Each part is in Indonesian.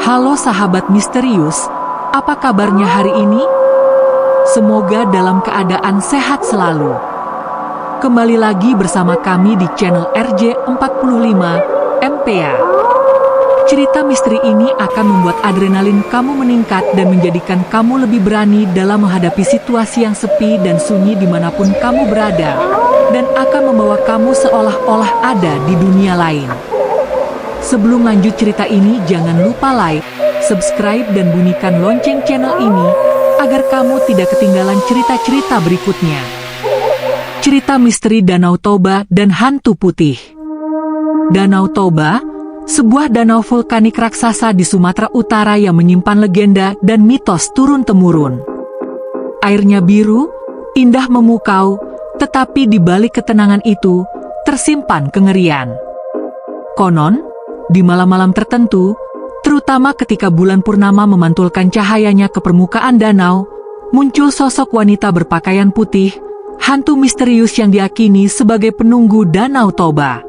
Halo sahabat misterius, apa kabarnya hari ini? Semoga dalam keadaan sehat selalu. Kembali lagi bersama kami di channel RJ45 MPA. Cerita misteri ini akan membuat adrenalin kamu meningkat dan menjadikan kamu lebih berani dalam menghadapi situasi yang sepi dan sunyi dimanapun kamu berada, dan akan membawa kamu seolah-olah ada di dunia lain. Sebelum lanjut cerita ini, jangan lupa like, subscribe, dan bunyikan lonceng channel ini, agar kamu tidak ketinggalan cerita-cerita berikutnya. Cerita misteri Danau Toba dan Hantu Putih. Danau Toba, sebuah danau vulkanik raksasa di Sumatera Utara yang menyimpan legenda dan mitos turun-temurun. Airnya biru, indah memukau, tetapi di balik ketenangan itu, tersimpan kengerian. Konon, di malam-malam tertentu, terutama ketika bulan purnama memantulkan cahayanya ke permukaan danau, muncul sosok wanita berpakaian putih, hantu misterius yang diyakini sebagai penunggu Danau Toba.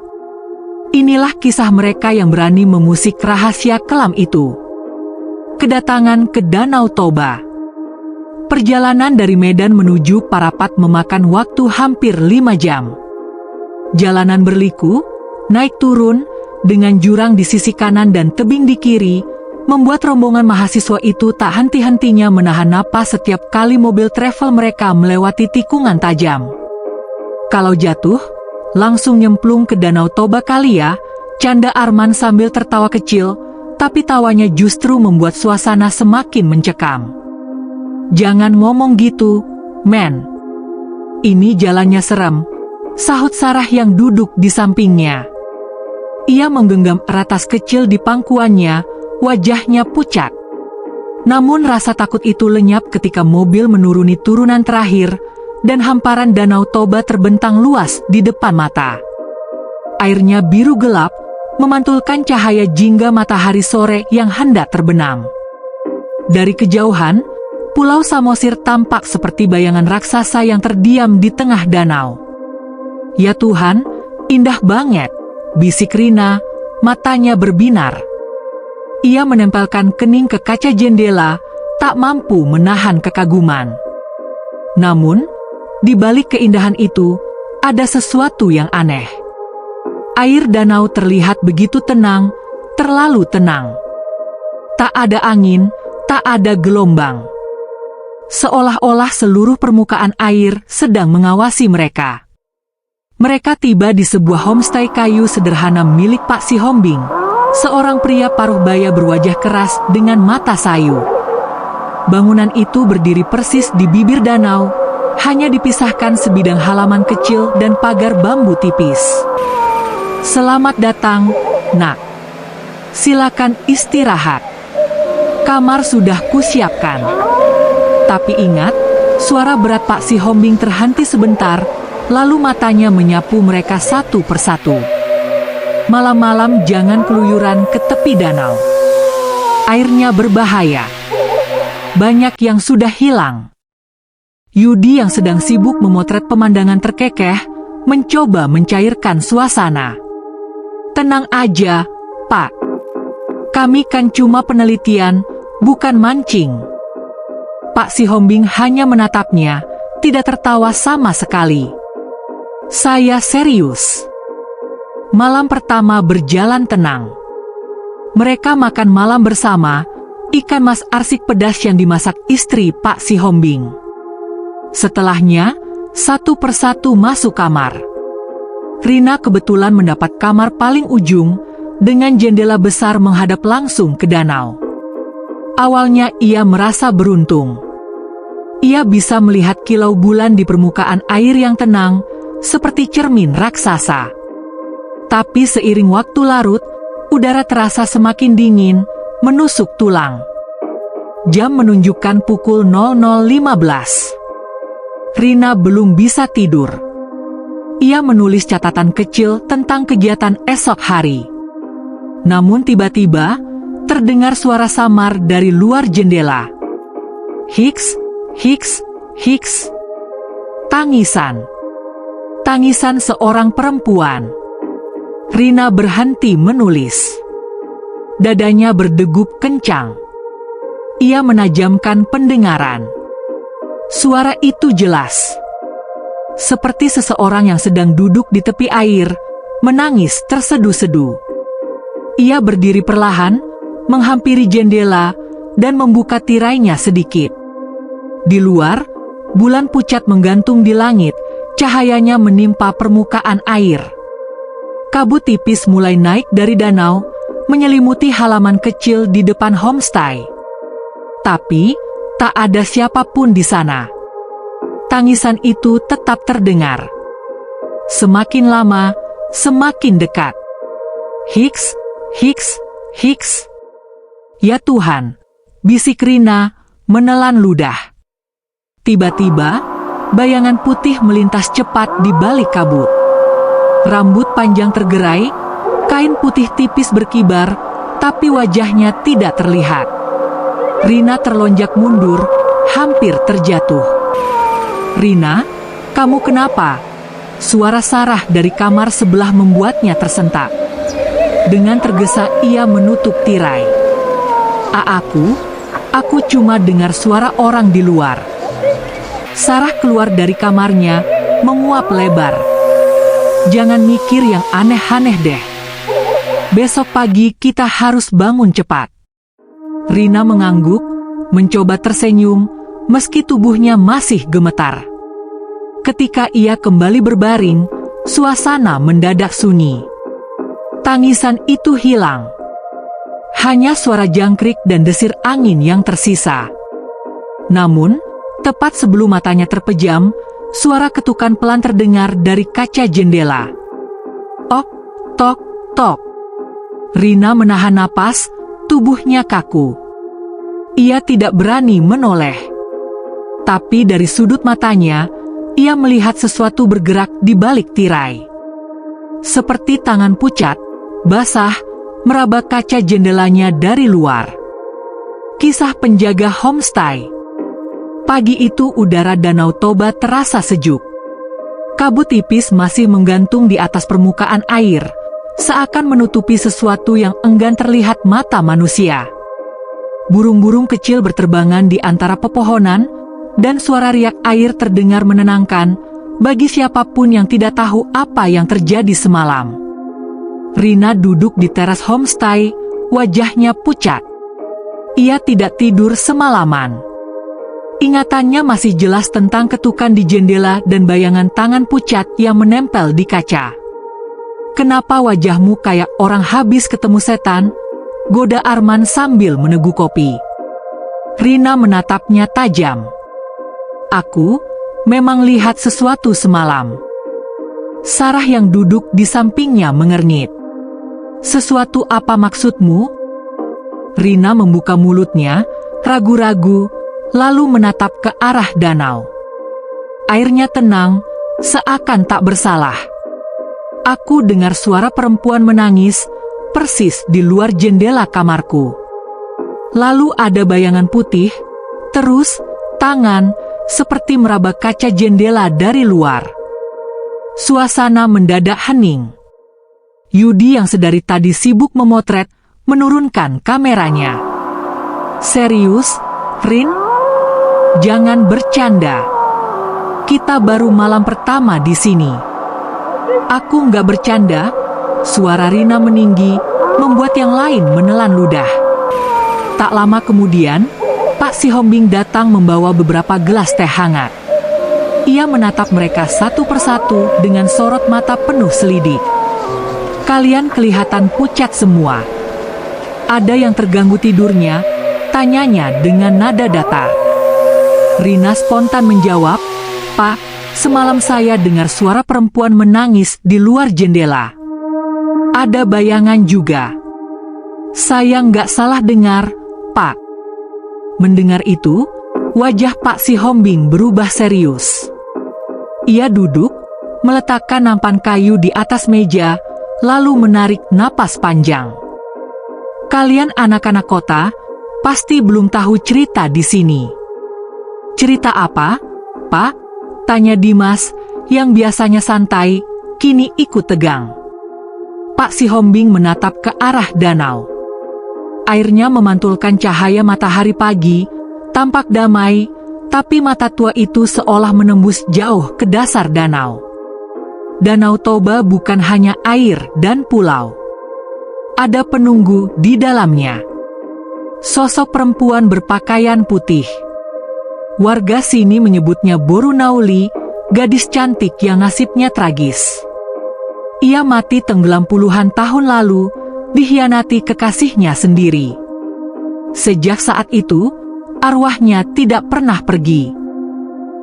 Inilah kisah mereka yang berani memusik rahasia kelam itu. Kedatangan ke Danau Toba. Perjalanan dari Medan menuju Parapat memakan waktu hampir 5 jam. Jalanan berliku, naik turun, dengan jurang di sisi kanan dan tebing di kiri, membuat rombongan mahasiswa itu tak henti-hentinya menahan napas setiap kali mobil travel mereka melewati tikungan tajam. Kalau jatuh, langsung nyemplung ke Danau Toba kali ya, canda Arman sambil tertawa kecil, tapi tawanya justru membuat suasana semakin mencekam. Jangan ngomong gitu, men. Ini jalannya serem, sahut Sarah yang duduk di sampingnya. Ia menggenggam erat tas kecil di pangkuannya, wajahnya pucat. Namun rasa takut itu lenyap ketika mobil menuruni turunan terakhir, dan hamparan Danau Toba terbentang luas di depan mata. Airnya biru gelap, memantulkan cahaya jingga matahari sore yang hendak terbenam. Dari kejauhan, Pulau Samosir tampak seperti bayangan raksasa yang terdiam di tengah danau. Ya Tuhan, indah banget, bisik Rina, matanya berbinar. Ia menempelkan kening ke kaca jendela, tak mampu menahan kekaguman. Namun, di balik keindahan itu, ada sesuatu yang aneh. Air danau terlihat begitu tenang, terlalu tenang. Tak ada angin, tak ada gelombang. Seolah-olah seluruh permukaan air sedang mengawasi mereka. Mereka tiba di sebuah homestay kayu sederhana milik Pak Sihombing, seorang pria paruh baya berwajah keras dengan mata sayu. Bangunan itu berdiri persis di bibir danau, hanya dipisahkan sebidang halaman kecil dan pagar bambu tipis. Selamat datang, nak. Silakan istirahat. Kamar sudah kusiapkan. Tapi ingat, suara berat Pak Sihombing terhenti sebentar, lalu matanya menyapu mereka satu persatu. Malam-malam jangan keluyuran ke tepi danau. Airnya berbahaya. Banyak yang sudah hilang. Yudi yang sedang sibuk memotret pemandangan terkekeh, mencoba mencairkan suasana. Tenang aja, Pak. Kami kan cuma penelitian, bukan mancing. Pak Sihombing hanya menatapnya, tidak tertawa sama sekali. Saya serius. Malam pertama berjalan tenang. Mereka makan malam bersama, ikan mas arsik pedas yang dimasak istri Pak Sihombing. Setelahnya, satu persatu masuk kamar. Rina kebetulan mendapat kamar paling ujung, dengan jendela besar menghadap langsung ke danau. Awalnya ia merasa beruntung. Ia bisa melihat kilau bulan di permukaan air yang tenang, seperti cermin raksasa. Tapi seiring waktu larut, udara terasa semakin dingin, menusuk tulang. Jam menunjukkan pukul 00.15. Rina belum bisa tidur. Ia menulis catatan kecil tentang kegiatan esok hari. Namun tiba-tiba, terdengar suara samar dari luar jendela. Hiks, hiks, hiks. Tangisan. Tangisan seorang perempuan. Rina berhenti menulis. Dadanya berdegup kencang. Ia menajamkan pendengaran. Suara itu jelas. Seperti seseorang yang sedang duduk di tepi air, menangis terseduh-seduh. Ia berdiri perlahan, menghampiri jendela, dan membuka tirainya sedikit. Di luar, bulan pucat menggantung di langit, cahayanya menimpa permukaan air. Kabut tipis mulai naik dari danau, menyelimuti halaman kecil di depan homestay. Tapi, tak ada siapapun di sana. Tangisan itu tetap terdengar. Semakin lama, semakin dekat. Hiks, hiks, hiks. Ya Tuhan, bisik Rina, menelan ludah. Tiba-tiba, bayangan putih melintas cepat di balik kabut. Rambut panjang tergerai, kain putih tipis berkibar, tapi wajahnya tidak terlihat. Rina terlonjak mundur, hampir terjatuh. "Rina, kamu kenapa?" Suara Sarah dari kamar sebelah membuatnya tersentak. Dengan tergesa ia menutup tirai. Aku cuma dengar suara orang di luar." Sarah keluar dari kamarnya, menguap lebar. "Jangan mikir yang aneh-aneh deh. Besok pagi kita harus bangun cepat." Rina mengangguk, mencoba tersenyum, meski tubuhnya masih gemetar. Ketika ia kembali berbaring, suasana mendadak sunyi. Tangisan itu hilang. Hanya suara jangkrik dan desir angin yang tersisa. Namun, tepat sebelum matanya terpejam, suara ketukan pelan terdengar dari kaca jendela. Tok, tok, tok. Rina menahan napas, tubuhnya kaku. Ia tidak berani menoleh. Tapi dari sudut matanya, ia melihat sesuatu bergerak di balik tirai. Seperti tangan pucat, basah, meraba kaca jendelanya dari luar. Kisah penjaga homestay. Pagi itu udara Danau Toba terasa sejuk. Kabut tipis masih menggantung di atas permukaan air, seakan menutupi sesuatu yang enggan terlihat mata manusia. Burung-burung kecil berterbangan di antara pepohonan, dan suara riak air terdengar menenangkan bagi siapapun yang tidak tahu apa yang terjadi semalam. Rina duduk di teras homestay, wajahnya pucat. Ia tidak tidur semalaman. Ingatannya masih jelas tentang ketukan di jendela dan bayangan tangan pucat yang menempel di kaca. "Kenapa wajahmu kayak orang habis ketemu setan?" goda Arman sambil meneguk kopi. Rina menatapnya tajam. "Aku memang lihat sesuatu semalam." Sarah yang duduk di sampingnya mengernyit. "Sesuatu apa maksudmu?" Rina membuka mulutnya, ragu-ragu, lalu menatap ke arah danau. Airnya tenang, seakan tak bersalah. "Aku dengar suara perempuan menangis, persis di luar jendela kamarku. Lalu ada bayangan putih, terus tangan, seperti meraba kaca jendela dari luar." Suasana mendadak hening. Yudi yang sedari tadi sibuk memotret, menurunkan kameranya. "Serius, Rin? Jangan bercanda. Kita baru malam pertama di sini." "Aku nggak bercanda." Suara Rina meninggi, membuat yang lain menelan ludah. Tak lama kemudian, Pak Sihombing datang membawa beberapa gelas teh hangat. Ia menatap mereka satu persatu dengan sorot mata penuh selidik. "Kalian kelihatan pucat semua. Ada yang terganggu tidurnya?" tanyanya dengan nada datar. Rina spontan menjawab, "Pak, semalam saya dengar suara perempuan menangis di luar jendela. Ada bayangan juga." "Saya nggak salah dengar, Pak." Mendengar itu, wajah Pak Sihombing berubah serius. Ia duduk, meletakkan nampan kayu di atas meja, lalu menarik napas panjang. "Kalian anak-anak kota, pasti belum tahu cerita di sini." "Cerita apa, Pak?" tanya Dimas, yang biasanya santai, kini ikut tegang. Pak Sihombing menatap ke arah danau. Airnya memantulkan cahaya matahari pagi, tampak damai, tapi mata tua itu seolah menembus jauh ke dasar danau. Danau Toba bukan hanya air dan pulau. Ada penunggu di dalamnya. Sosok perempuan berpakaian putih. Warga sini menyebutnya Boru Nauli, gadis cantik yang nasibnya tragis. Ia mati tenggelam puluhan tahun lalu, dikhianati kekasihnya sendiri. Sejak saat itu, arwahnya tidak pernah pergi.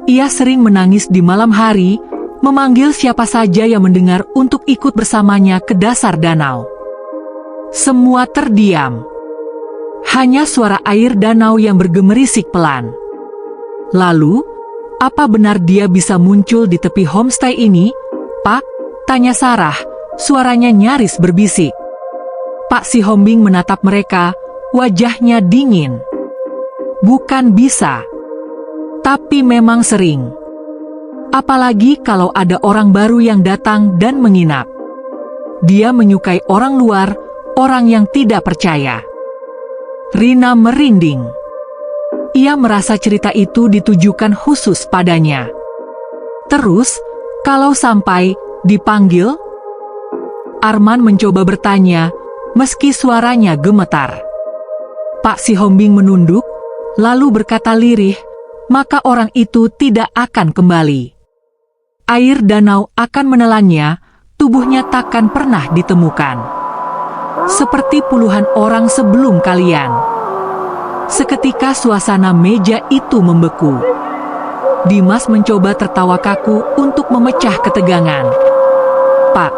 Ia sering menangis di malam hari, memanggil siapa saja yang mendengar untuk ikut bersamanya ke dasar danau. Semua terdiam. Hanya suara air danau yang bergemerisik pelan. Lalu, apa benar dia bisa muncul di tepi homestay ini? "Pak?" tanya Sarah, suaranya nyaris berbisik. Pak Si Hombing menatap mereka, wajahnya dingin. Bukan bisa, tapi memang sering. Apalagi kalau ada orang baru yang datang dan menginap. Dia menyukai orang luar, orang yang tidak percaya. Rina merinding. Ia merasa cerita itu ditujukan khusus padanya. Terus, kalau sampai dipanggil? Arman mencoba bertanya, meski suaranya gemetar. Pak Si Hombing menunduk, lalu berkata lirih, maka orang itu tidak akan kembali. Air danau akan menelannya, tubuhnya takkan pernah ditemukan. Seperti puluhan orang sebelum kalian. Seketika suasana meja itu membeku. Dimas mencoba tertawa kaku untuk memecah ketegangan. "Pak,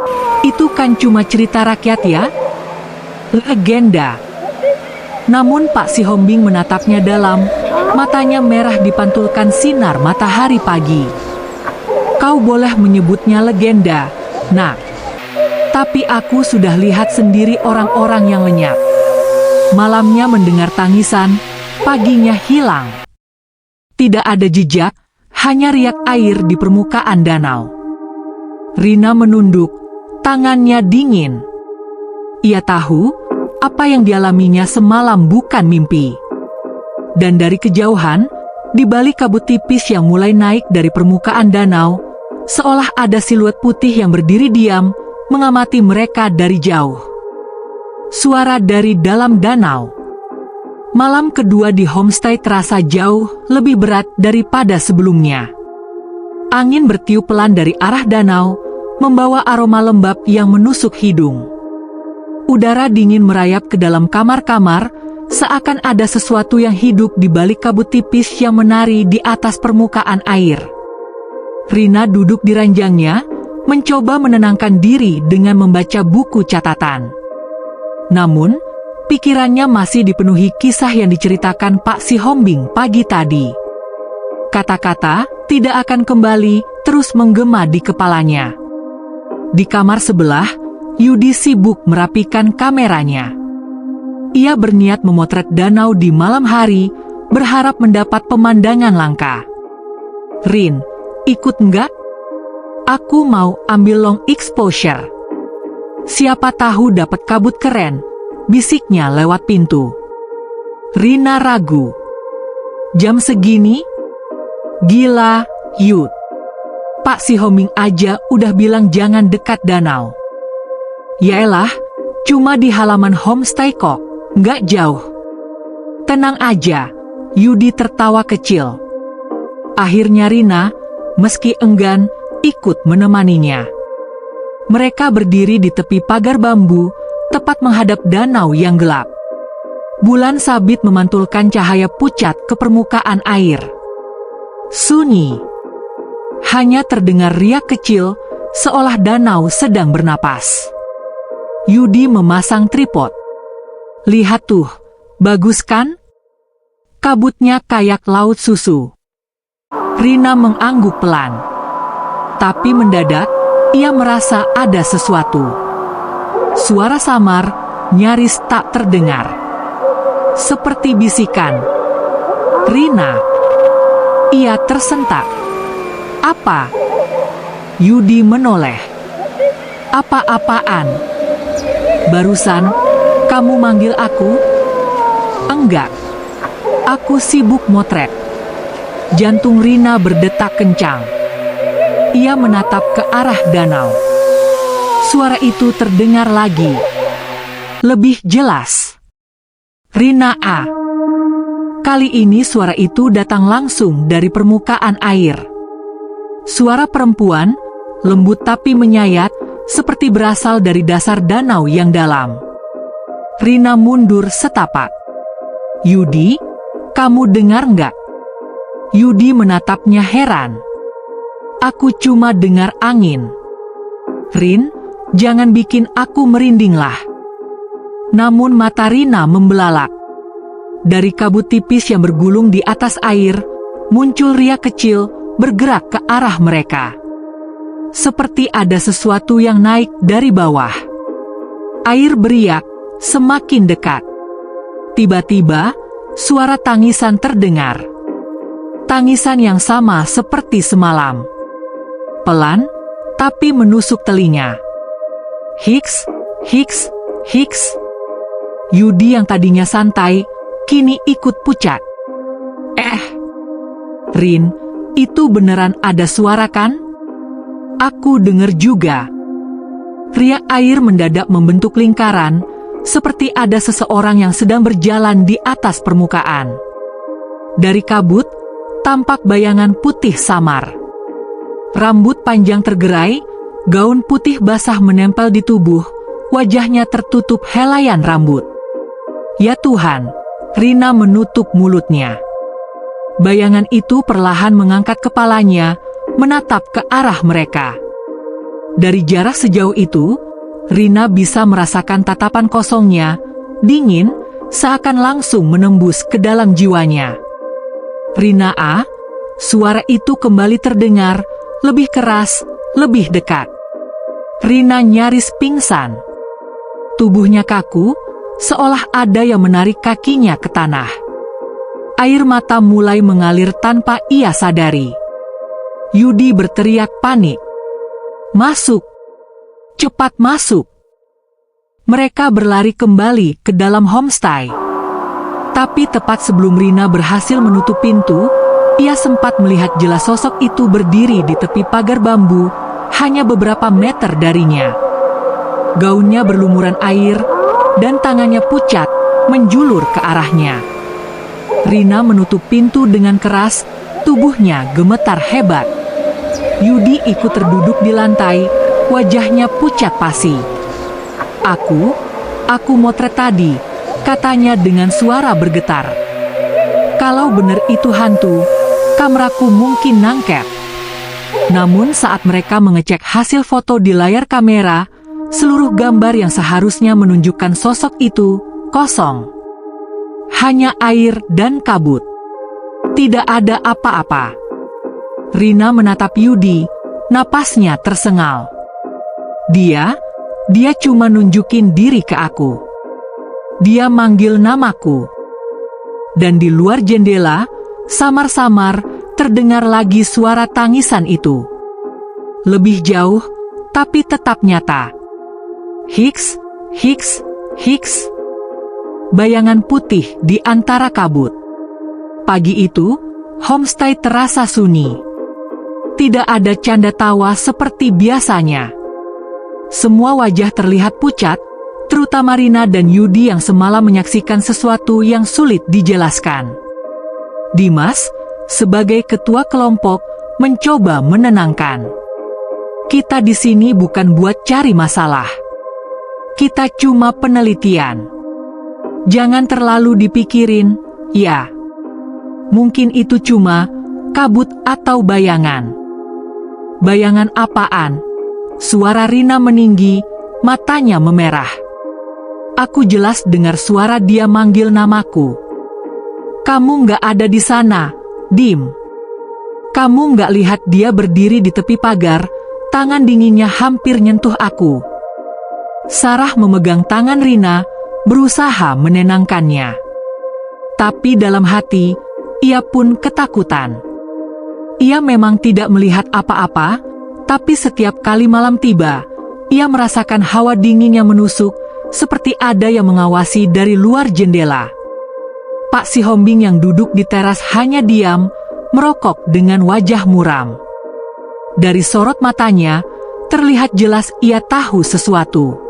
itu kan cuma cerita rakyat ya? Legenda." Namun Pak Si Hombing menatapnya dalam, matanya merah dipantulkan sinar matahari pagi. "Kau boleh menyebutnya legenda, Nak. Tapi aku sudah lihat sendiri orang-orang yang lenyap. Malamnya mendengar tangisan, paginya hilang. Tidak ada jejak, hanya riak air di permukaan danau." Rina menunduk, tangannya dingin. Ia tahu, apa yang dialaminya semalam bukan mimpi. Dan dari kejauhan, di balik kabut tipis yang mulai naik dari permukaan danau, seolah ada siluet putih yang berdiri diam, mengamati mereka dari jauh. Suara dari dalam danau. Malam kedua di homestay terasa jauh lebih berat daripada sebelumnya. Angin bertiup pelan dari arah danau, membawa aroma lembab yang menusuk hidung. Udara dingin merayap ke dalam kamar-kamar, seakan ada sesuatu yang hidup di balik kabut tipis yang menari di atas permukaan air. Rina duduk di ranjangnya, mencoba menenangkan diri dengan membaca buku catatan. Namun, pikirannya masih dipenuhi kisah yang diceritakan Pak Si Hombing pagi tadi. Kata-kata tidak akan kembali terus menggema di kepalanya. Di kamar sebelah, Yudi sibuk merapikan kameranya. Ia berniat memotret danau di malam hari, berharap mendapat pemandangan langka. "Rin, ikut enggak? Aku mau ambil long exposure. Siapa tahu dapat kabut keren," bisiknya lewat pintu. Rina ragu. "Jam segini? Gila, Yud. Pak Si Hombing aja udah bilang jangan dekat danau." "Yaelah, cuma di halaman homestay kok, nggak jauh." "Tenang aja," Yudi tertawa kecil. Akhirnya Rina, meski enggan, ikut menemaninya. Mereka berdiri di tepi pagar bambu, tepat menghadap danau yang gelap. Bulan sabit memantulkan cahaya pucat ke permukaan air. Sunyi. Hanya terdengar riak kecil, seolah danau sedang bernapas. Yudi memasang tripod. "Lihat tuh, bagus kan? Kabutnya kayak laut susu." Rina mengangguk pelan. Tapi mendadak, ia merasa ada sesuatu. Suara samar, nyaris tak terdengar. Seperti bisikan. "Rina." Ia tersentak. "Apa?" Yudi menoleh. "Apa-apaan? Barusan, kamu manggil aku?" Enggak. Aku sibuk motret. Jantung Rina berdetak kencang. Ia menatap ke arah danau. Suara itu terdengar lagi. Lebih jelas. Rina A. Kali ini suara itu datang langsung dari permukaan air. Suara perempuan, lembut tapi menyayat, seperti berasal dari dasar danau yang dalam. Rina mundur setapak. Yudi, kamu dengar nggak? Yudi menatapnya heran. Aku cuma dengar angin. Rin, jangan bikin aku merindinglah. Namun mata Rina membelalak. Dari kabut tipis yang bergulung di atas air, muncul riak kecil bergerak ke arah mereka. Seperti ada sesuatu yang naik dari bawah. Air beriak, semakin dekat. Tiba-tiba, suara tangisan terdengar. Tangisan yang sama seperti semalam. Pelan, tapi menusuk telinga. Hiks, hiks, hiks. Yudi yang tadinya santai, kini ikut pucat. Rin, itu beneran ada suara kan? Aku dengar juga. Riak air mendadak membentuk lingkaran, seperti ada seseorang yang sedang berjalan di atas permukaan. Dari kabut, tampak bayangan putih samar. Rambut panjang tergerai, gaun putih basah menempel di tubuh, wajahnya tertutup helaian rambut. Ya Tuhan, Rina menutup mulutnya. Bayangan itu perlahan mengangkat kepalanya, menatap ke arah mereka. Dari jarak sejauh itu, Rina bisa merasakan tatapan kosongnya, dingin, seakan langsung menembus ke dalam jiwanya. Rina A, suara itu kembali terdengar, lebih keras, lebih dekat. Rina nyaris pingsan. Tubuhnya kaku, seolah ada yang menarik kakinya ke tanah. Air mata mulai mengalir tanpa ia sadari. Yudi berteriak panik. Masuk! Cepat masuk! Mereka berlari kembali ke dalam homestay. Tapi tepat sebelum Rina berhasil menutup pintu, ia sempat melihat jelas sosok itu berdiri di tepi pagar bambu, hanya beberapa meter darinya. Gaunnya berlumuran air, dan tangannya pucat, menjulur ke arahnya. Rina menutup pintu dengan keras, tubuhnya gemetar hebat. Yudi ikut terduduk di lantai, wajahnya pucat pasi. Aku motret tadi, katanya dengan suara bergetar. Kalau benar itu hantu, kameraku mungkin nangkep. Namun saat mereka mengecek hasil foto di layar kamera, seluruh gambar yang seharusnya menunjukkan sosok itu kosong. Hanya air dan kabut. Tidak ada apa-apa. Rina menatap Yudi, napasnya tersengal. Dia cuma nunjukin diri ke aku. Dia manggil namaku. Dan di luar jendela, samar-samar terdengar lagi suara tangisan itu. Lebih jauh, tapi tetap nyata. Hiks, hiks, hiks. Bayangan putih di antara kabut. Pagi itu, homestay terasa sunyi. Tidak ada canda tawa seperti biasanya. Semua wajah terlihat pucat, terutama Rina dan Yudi yang semalam menyaksikan sesuatu yang sulit dijelaskan. Dimas, sebagai ketua kelompok, mencoba menenangkan. Kita di sini bukan buat cari masalah. Kita cuma penelitian. Jangan terlalu dipikirin, ya. Mungkin itu cuma kabut atau bayangan. Bayangan apaan? Suara Rina meninggi, matanya memerah. Aku jelas dengar suara dia manggil namaku. Kamu nggak ada di sana, Dim. Kamu nggak lihat dia berdiri di tepi pagar, tangan dinginnya hampir nyentuh aku. Sarah memegang tangan Rina, berusaha menenangkannya. Tapi dalam hati, ia pun ketakutan. Ia memang tidak melihat apa-apa, tapi setiap kali malam tiba, ia merasakan hawa dingin yang menusuk, seperti ada yang mengawasi dari luar jendela. Pak Sihombing yang duduk di teras hanya diam, merokok dengan wajah muram. Dari sorot matanya, terlihat jelas ia tahu sesuatu.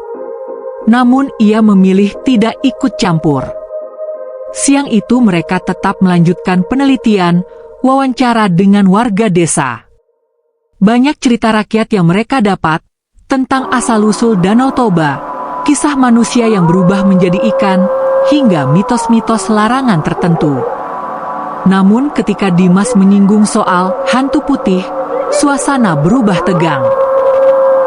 Namun ia memilih tidak ikut campur. Siang itu mereka tetap melanjutkan penelitian, wawancara dengan warga desa. Banyak cerita rakyat yang mereka dapat tentang asal-usul Danau Toba, kisah manusia yang berubah menjadi ikan, hingga mitos-mitos larangan tertentu. Namun ketika Dimas menyinggung soal hantu putih, suasana berubah tegang.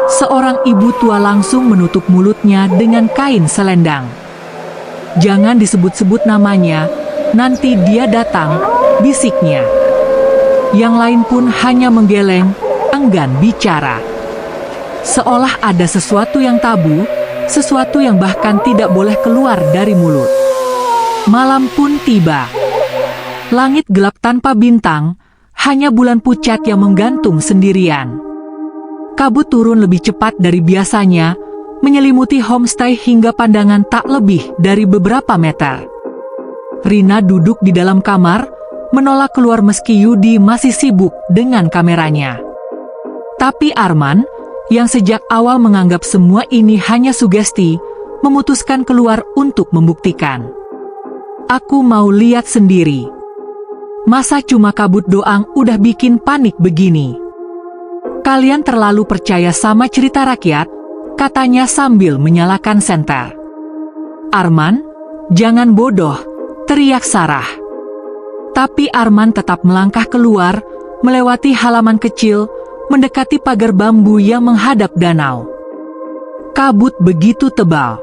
Seorang ibu tua langsung menutup mulutnya dengan kain selendang. "Jangan disebut-sebut namanya, nanti dia datang," bisiknya. Yang lain pun hanya menggeleng, enggan bicara. Seolah ada sesuatu yang tabu, sesuatu yang bahkan tidak boleh keluar dari mulut. Malam pun tiba. Langit gelap tanpa bintang, hanya bulan pucat yang menggantung sendirian. Kabut turun lebih cepat dari biasanya, menyelimuti homestay hingga pandangan tak lebih dari beberapa meter. Rina duduk di dalam kamar, menolak keluar meski Yudi masih sibuk dengan kameranya. Tapi Arman, yang sejak awal menganggap semua ini hanya sugesti, memutuskan keluar untuk membuktikan. "Aku mau lihat sendiri. Masa cuma kabut doang udah bikin panik begini? Kalian terlalu percaya sama cerita rakyat," katanya sambil menyalakan senter. "Arman, jangan bodoh," teriak Sarah. Tapi Arman tetap melangkah keluar, melewati halaman kecil, mendekati pagar bambu yang menghadap danau. Kabut begitu tebal.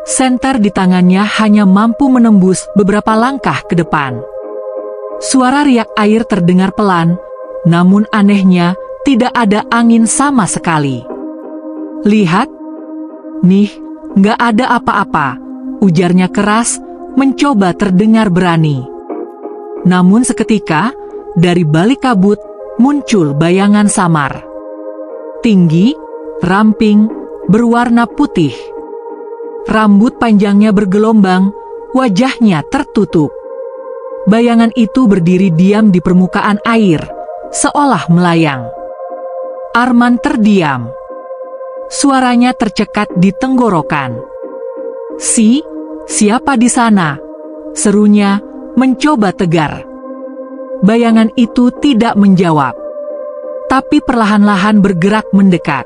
Senter di tangannya hanya mampu menembus beberapa langkah ke depan. Suara riak air terdengar pelan, namun anehnya, tidak ada angin sama sekali. "Lihat, nih, nggak ada apa-apa," ujarnya keras, mencoba terdengar berani. Namun seketika, dari balik kabut, muncul bayangan samar. Tinggi, ramping, berwarna putih. Rambut panjangnya bergelombang, wajahnya tertutup. Bayangan itu berdiri diam di permukaan air, seolah melayang. Arman terdiam. Suaranya tercekat di tenggorokan. Siapa di sana?" serunya, mencoba tegar. Bayangan itu tidak menjawab, tapi perlahan-lahan bergerak mendekat.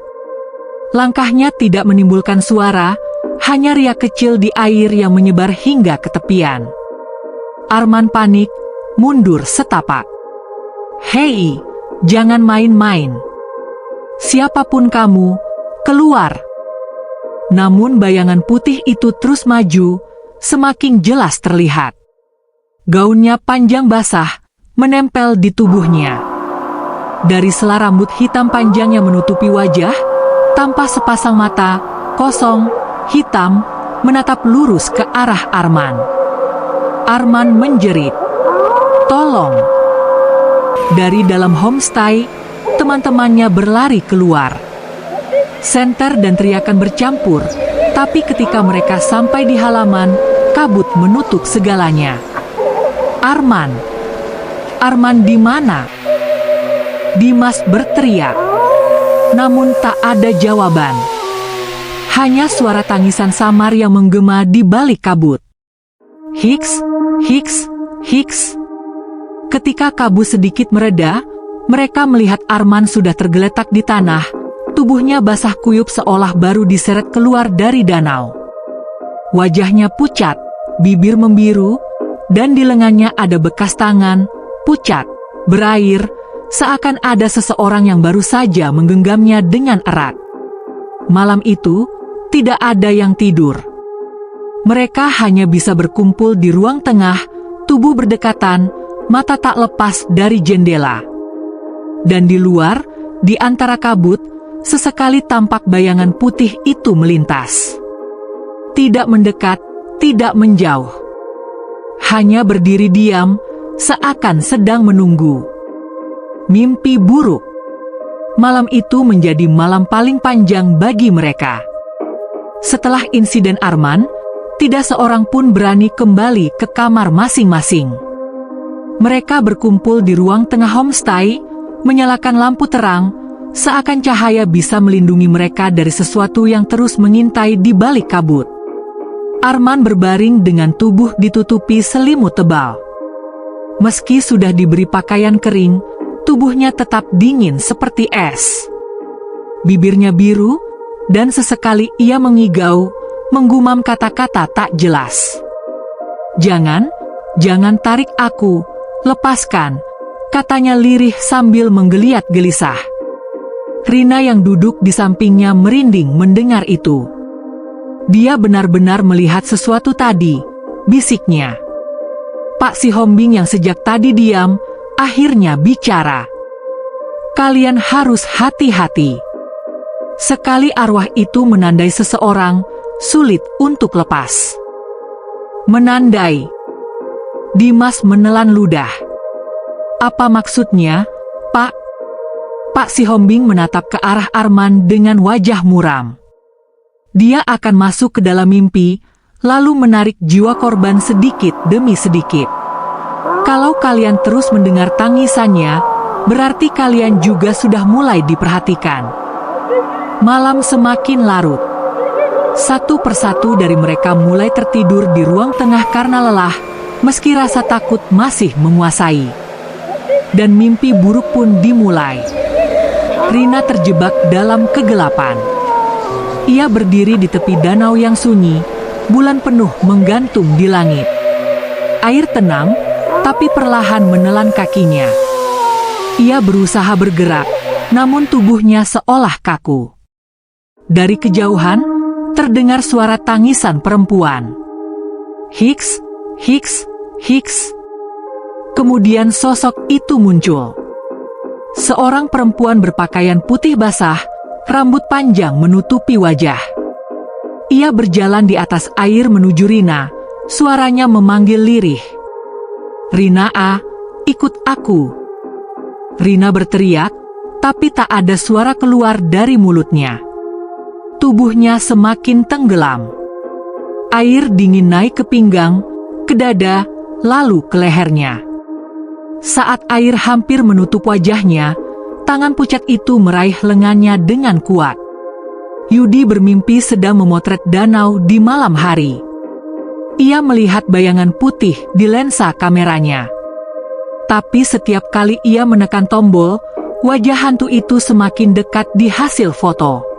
Langkahnya tidak menimbulkan suara, hanya riak kecil di air yang menyebar hingga ke tepian. Arman panik, mundur setapak. "Hei, jangan main-main. Siapapun kamu, keluar!" Namun bayangan putih itu terus maju, semakin jelas terlihat. Gaunnya panjang basah, menempel di tubuhnya. Dari selai rambut hitam panjang yang menutupi wajah, tampak sepasang mata, kosong, hitam, menatap lurus ke arah Arman. Arman menjerit, "Tolong!" Dari dalam homestay, teman-temannya berlari keluar. Senter dan teriakan bercampur, tapi ketika mereka sampai di halaman, kabut menutup segalanya. Arman di mana?" Dimas berteriak. Namun tak ada jawaban. Hanya suara tangisan samar yang menggema di balik kabut. Hiks, hiks, hiks. Ketika kabut sedikit mereda, mereka melihat Arman sudah tergeletak di tanah, tubuhnya basah kuyup seolah baru diseret keluar dari danau. Wajahnya pucat, bibir membiru, dan di lengannya ada bekas tangan, pucat, berair, seakan ada seseorang yang baru saja menggenggamnya dengan erat. Malam itu, tidak ada yang tidur. Mereka hanya bisa berkumpul di ruang tengah, tubuh berdekatan, mata tak lepas dari jendela. Dan di luar, di antara kabut, sesekali tampak bayangan putih itu melintas. Tidak mendekat, tidak menjauh. Hanya berdiri diam, seakan sedang menunggu. Mimpi buruk. Malam itu menjadi malam paling panjang bagi mereka. Setelah insiden Arman, Tidak seorang pun berani kembali ke kamar masing-masing. Mereka berkumpul di ruang tengah homestay, menyalakan lampu terang, seakan cahaya bisa melindungi mereka dari sesuatu yang terus mengintai di balik kabut. Arman berbaring dengan tubuh ditutupi selimut tebal. Meski sudah diberi pakaian kering, tubuhnya tetap dingin seperti es. Bibirnya biru, dan sesekali ia mengigau, menggumam kata-kata tak jelas. Jangan tarik aku, lepaskan, katanya lirih sambil menggeliat gelisah. Rina yang duduk di sampingnya merinding mendengar itu. Dia benar-benar melihat sesuatu tadi, bisiknya. Pak Si Hombing yang sejak tadi diam, akhirnya bicara. Kalian harus hati-hati. Sekali arwah itu menandai seseorang, sulit untuk lepas. Menandai. Dimas menelan ludah. Apa maksudnya, Pak? Pak Si Hombing menatap ke arah Arman dengan wajah muram. Dia akan masuk ke dalam mimpi, lalu menarik jiwa korban sedikit demi sedikit. Kalau kalian terus mendengar tangisannya, berarti kalian juga sudah mulai diperhatikan. Malam semakin larut. Satu persatu dari mereka mulai tertidur di ruang tengah karena lelah, meski rasa takut masih menguasai. Dan mimpi buruk pun dimulai. Rina terjebak dalam kegelapan. Ia berdiri di tepi danau yang sunyi, bulan penuh menggantung di langit. Air tenang, tapi perlahan menelan kakinya. Ia berusaha bergerak, namun tubuhnya seolah kaku. Dari kejauhan, terdengar suara tangisan perempuan. Hiks, hiks, hiks. Kemudian sosok itu muncul. Seorang perempuan berpakaian putih basah, rambut panjang menutupi wajah. Ia berjalan di atas air menuju Rina, suaranya memanggil lirih. Rina, ikut aku. Rina berteriak, tapi tak ada suara keluar dari mulutnya. Tubuhnya semakin tenggelam. Air dingin naik ke pinggang, ke dada, lalu ke lehernya. Saat air hampir menutup wajahnya, tangan pucat itu meraih lengannya dengan kuat. Yudi bermimpi sedang memotret danau di malam hari. Ia melihat bayangan putih di lensa kameranya. Tapi setiap kali ia menekan tombol, wajah hantu itu semakin dekat di hasil foto.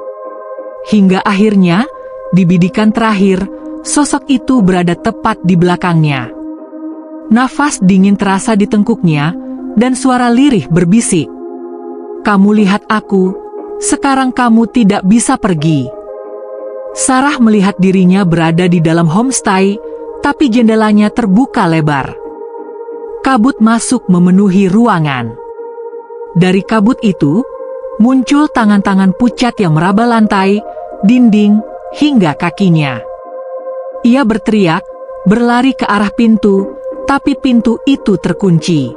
Hingga akhirnya, di bidikan terakhir, sosok itu berada tepat di belakangnya. Nafas dingin terasa di tengkuknya, dan suara lirih berbisik. Kamu lihat aku, sekarang kamu tidak bisa pergi. Sarah melihat dirinya berada di dalam homestay, tapi jendelanya terbuka lebar. Kabut masuk memenuhi ruangan. Dari kabut itu, muncul tangan-tangan pucat yang meraba lantai, dinding, hingga kakinya. Ia berteriak, berlari ke arah pintu, tapi pintu itu terkunci.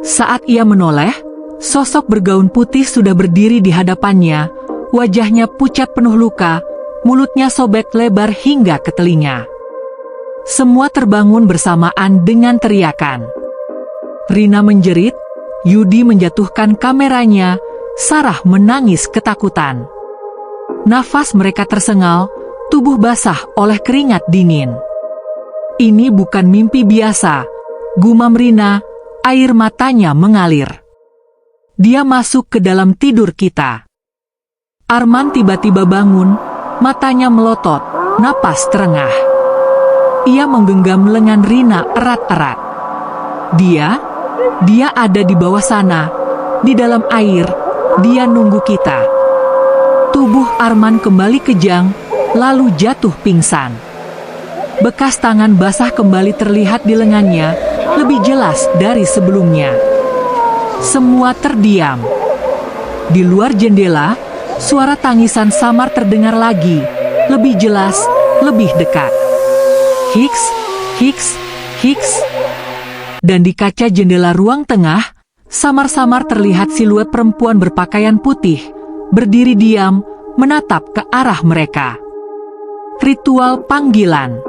Saat ia menoleh, sosok bergaun putih sudah berdiri di hadapannya, wajahnya pucat penuh luka, mulutnya sobek lebar hingga ke telinga. Semua terbangun bersamaan dengan teriakan. Rina menjerit, Yudi menjatuhkan kameranya, Sarah menangis ketakutan. Nafas mereka tersengal, tubuh basah oleh keringat dingin. Ini bukan mimpi biasa, gumam Rina, air matanya mengalir. Dia masuk ke dalam tidur kita. Arman tiba-tiba bangun, matanya melotot, napas terengah. Ia menggenggam lengan Rina erat-erat. Dia ada di bawah sana, di dalam air, dia nunggu kita. Tubuh Arman kembali kejang, lalu jatuh pingsan. Bekas tangan basah kembali terlihat di lengannya, lebih jelas dari sebelumnya. Semua terdiam. Di luar jendela, suara tangisan samar terdengar lagi, lebih jelas, lebih dekat. Hiks, hiks, hiks. Dan di kaca jendela ruang tengah, samar-samar terlihat siluet perempuan berpakaian putih, berdiri diam, menatap ke arah mereka. Ritual panggilan.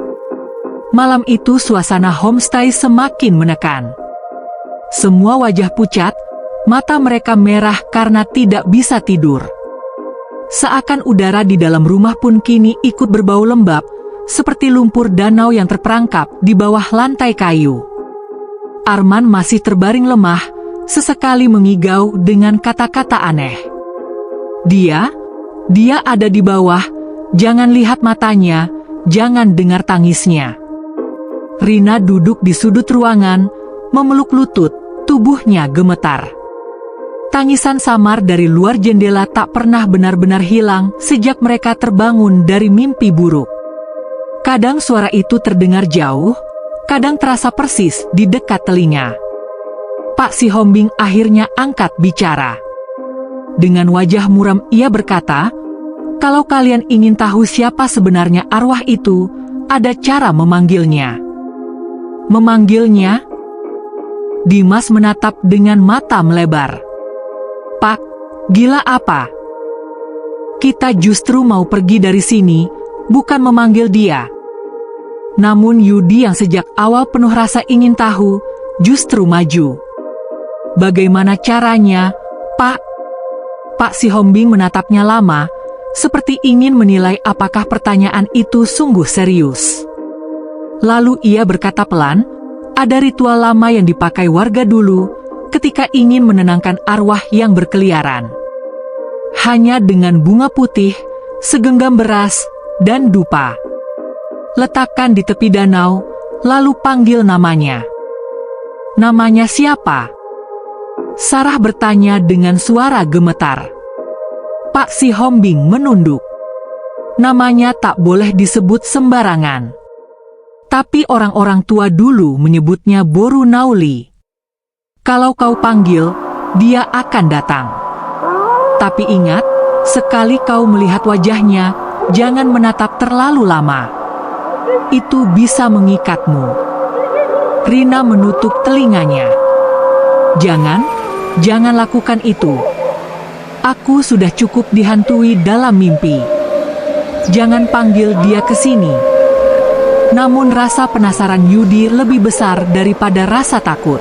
Malam itu suasana homestay semakin menekan. Semua wajah pucat, mata mereka merah karena tidak bisa tidur. Seakan udara di dalam rumah pun kini ikut berbau lembab, seperti lumpur danau yang terperangkap di bawah lantai kayu. Arman masih terbaring lemah, sesekali mengigau dengan kata-kata aneh. Dia ada di bawah, jangan lihat matanya, jangan dengar tangisnya. Rina duduk di sudut ruangan, memeluk lutut, tubuhnya gemetar. Tangisan samar dari luar jendela tak pernah benar-benar hilang sejak mereka terbangun dari mimpi buruk. Kadang suara itu terdengar jauh, kadang terasa persis di dekat telinga. Pak Sihombing akhirnya angkat bicara. Dengan wajah muram ia berkata, "Kalau kalian ingin tahu siapa sebenarnya arwah itu, ada cara memanggilnya." Memanggilnya? Dimas menatap dengan mata melebar. "Pak, gila apa? Kita justru mau pergi dari sini, bukan memanggil dia." Namun Yudi yang sejak awal penuh rasa ingin tahu, justru maju. "Bagaimana caranya, Pak?" Pak Sihombing menatapnya lama, seperti ingin menilai apakah pertanyaan itu sungguh serius. Lalu ia berkata pelan, "Ada ritual lama yang dipakai warga dulu ketika ingin menenangkan arwah yang berkeliaran. Hanya dengan bunga putih, segenggam beras, dan dupa. Letakkan di tepi danau, lalu panggil namanya." "Namanya siapa?" Sarah bertanya dengan suara gemetar. Pak Sihombing menunduk. "Namanya tak boleh disebut sembarangan. Tapi orang-orang tua dulu menyebutnya Boru Nauli. Kalau kau panggil, dia akan datang. Tapi ingat, sekali kau melihat wajahnya, jangan menatap terlalu lama. Itu bisa mengikatmu." Rina menutup telinganya. Jangan lakukan itu. Aku sudah cukup dihantui dalam mimpi. Jangan panggil dia ke sini." Namun rasa penasaran Yudi lebih besar daripada rasa takut.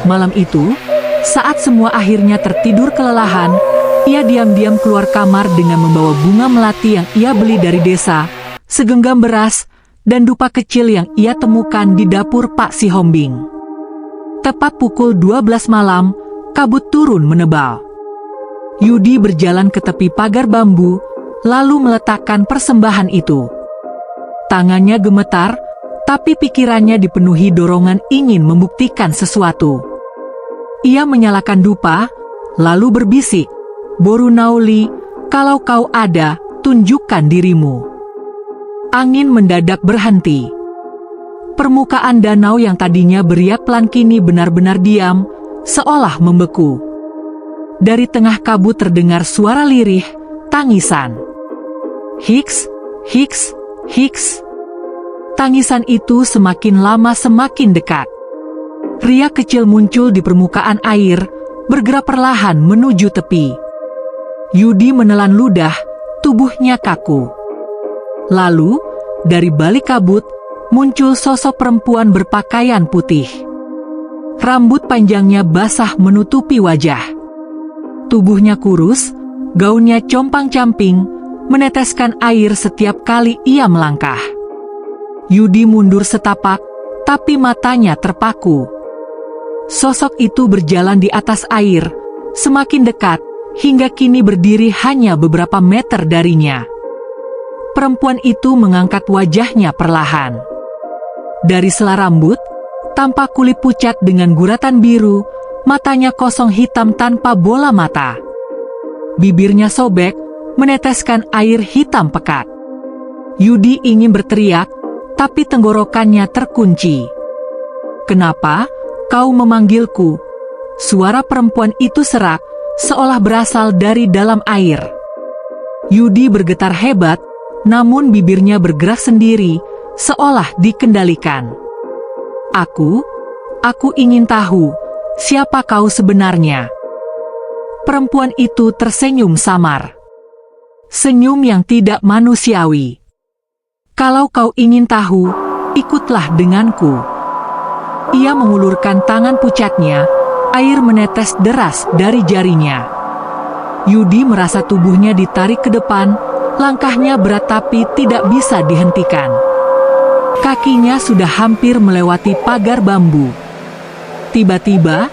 Malam itu, saat semua akhirnya tertidur kelelahan, ia diam-diam keluar kamar dengan membawa bunga melati yang ia beli dari desa, segenggam beras, dan dupa kecil yang ia temukan di dapur Pak Sihombing. Tepat pukul 12 malam, kabut turun menebal. Yudi berjalan ke tepi pagar bambu, lalu meletakkan persembahan itu. Tangannya gemetar, tapi pikirannya dipenuhi dorongan ingin membuktikan sesuatu. Ia menyalakan dupa, lalu berbisik, "Boru Nauli, kalau kau ada, tunjukkan dirimu." Angin mendadak berhenti. Permukaan danau yang tadinya beriak pelan kini benar-benar diam, seolah membeku. Dari tengah kabut terdengar suara lirih, tangisan. "Hiks, hiks, hiks." Tangisan itu semakin lama semakin dekat. Ria kecil muncul di permukaan air, bergerak perlahan menuju tepi. Yudi menelan ludah, tubuhnya kaku. Lalu, dari balik kabut, muncul sosok perempuan berpakaian putih. Rambut panjangnya basah menutupi wajah. Tubuhnya kurus, gaunnya compang-camping, meneteskan air setiap kali ia melangkah. Yudi mundur setapak, tapi matanya terpaku. Sosok itu berjalan di atas air, semakin dekat, hingga kini berdiri hanya beberapa meter darinya. Perempuan itu mengangkat wajahnya perlahan. Dari sela rambut, tampak kulit pucat dengan guratan biru, matanya kosong hitam tanpa bola mata. Bibirnya sobek, meneteskan air hitam pekat. Yudi ingin berteriak, tapi tenggorokannya terkunci. "Kenapa kau memanggilku?" Suara perempuan itu serak, seolah berasal dari dalam air. Yudi bergetar hebat, namun bibirnya bergerak sendiri, seolah dikendalikan. Aku ingin tahu, siapa kau sebenarnya?" Perempuan itu tersenyum samar. Senyum yang tidak manusiawi. Kalau kau ingin tahu, ikutlah denganku. Ia mengulurkan tangan pucatnya, air menetes deras dari jarinya. Yudi merasa tubuhnya ditarik ke depan, langkahnya berat tapi tidak bisa dihentikan. Kakinya sudah hampir melewati pagar bambu. Tiba-tiba,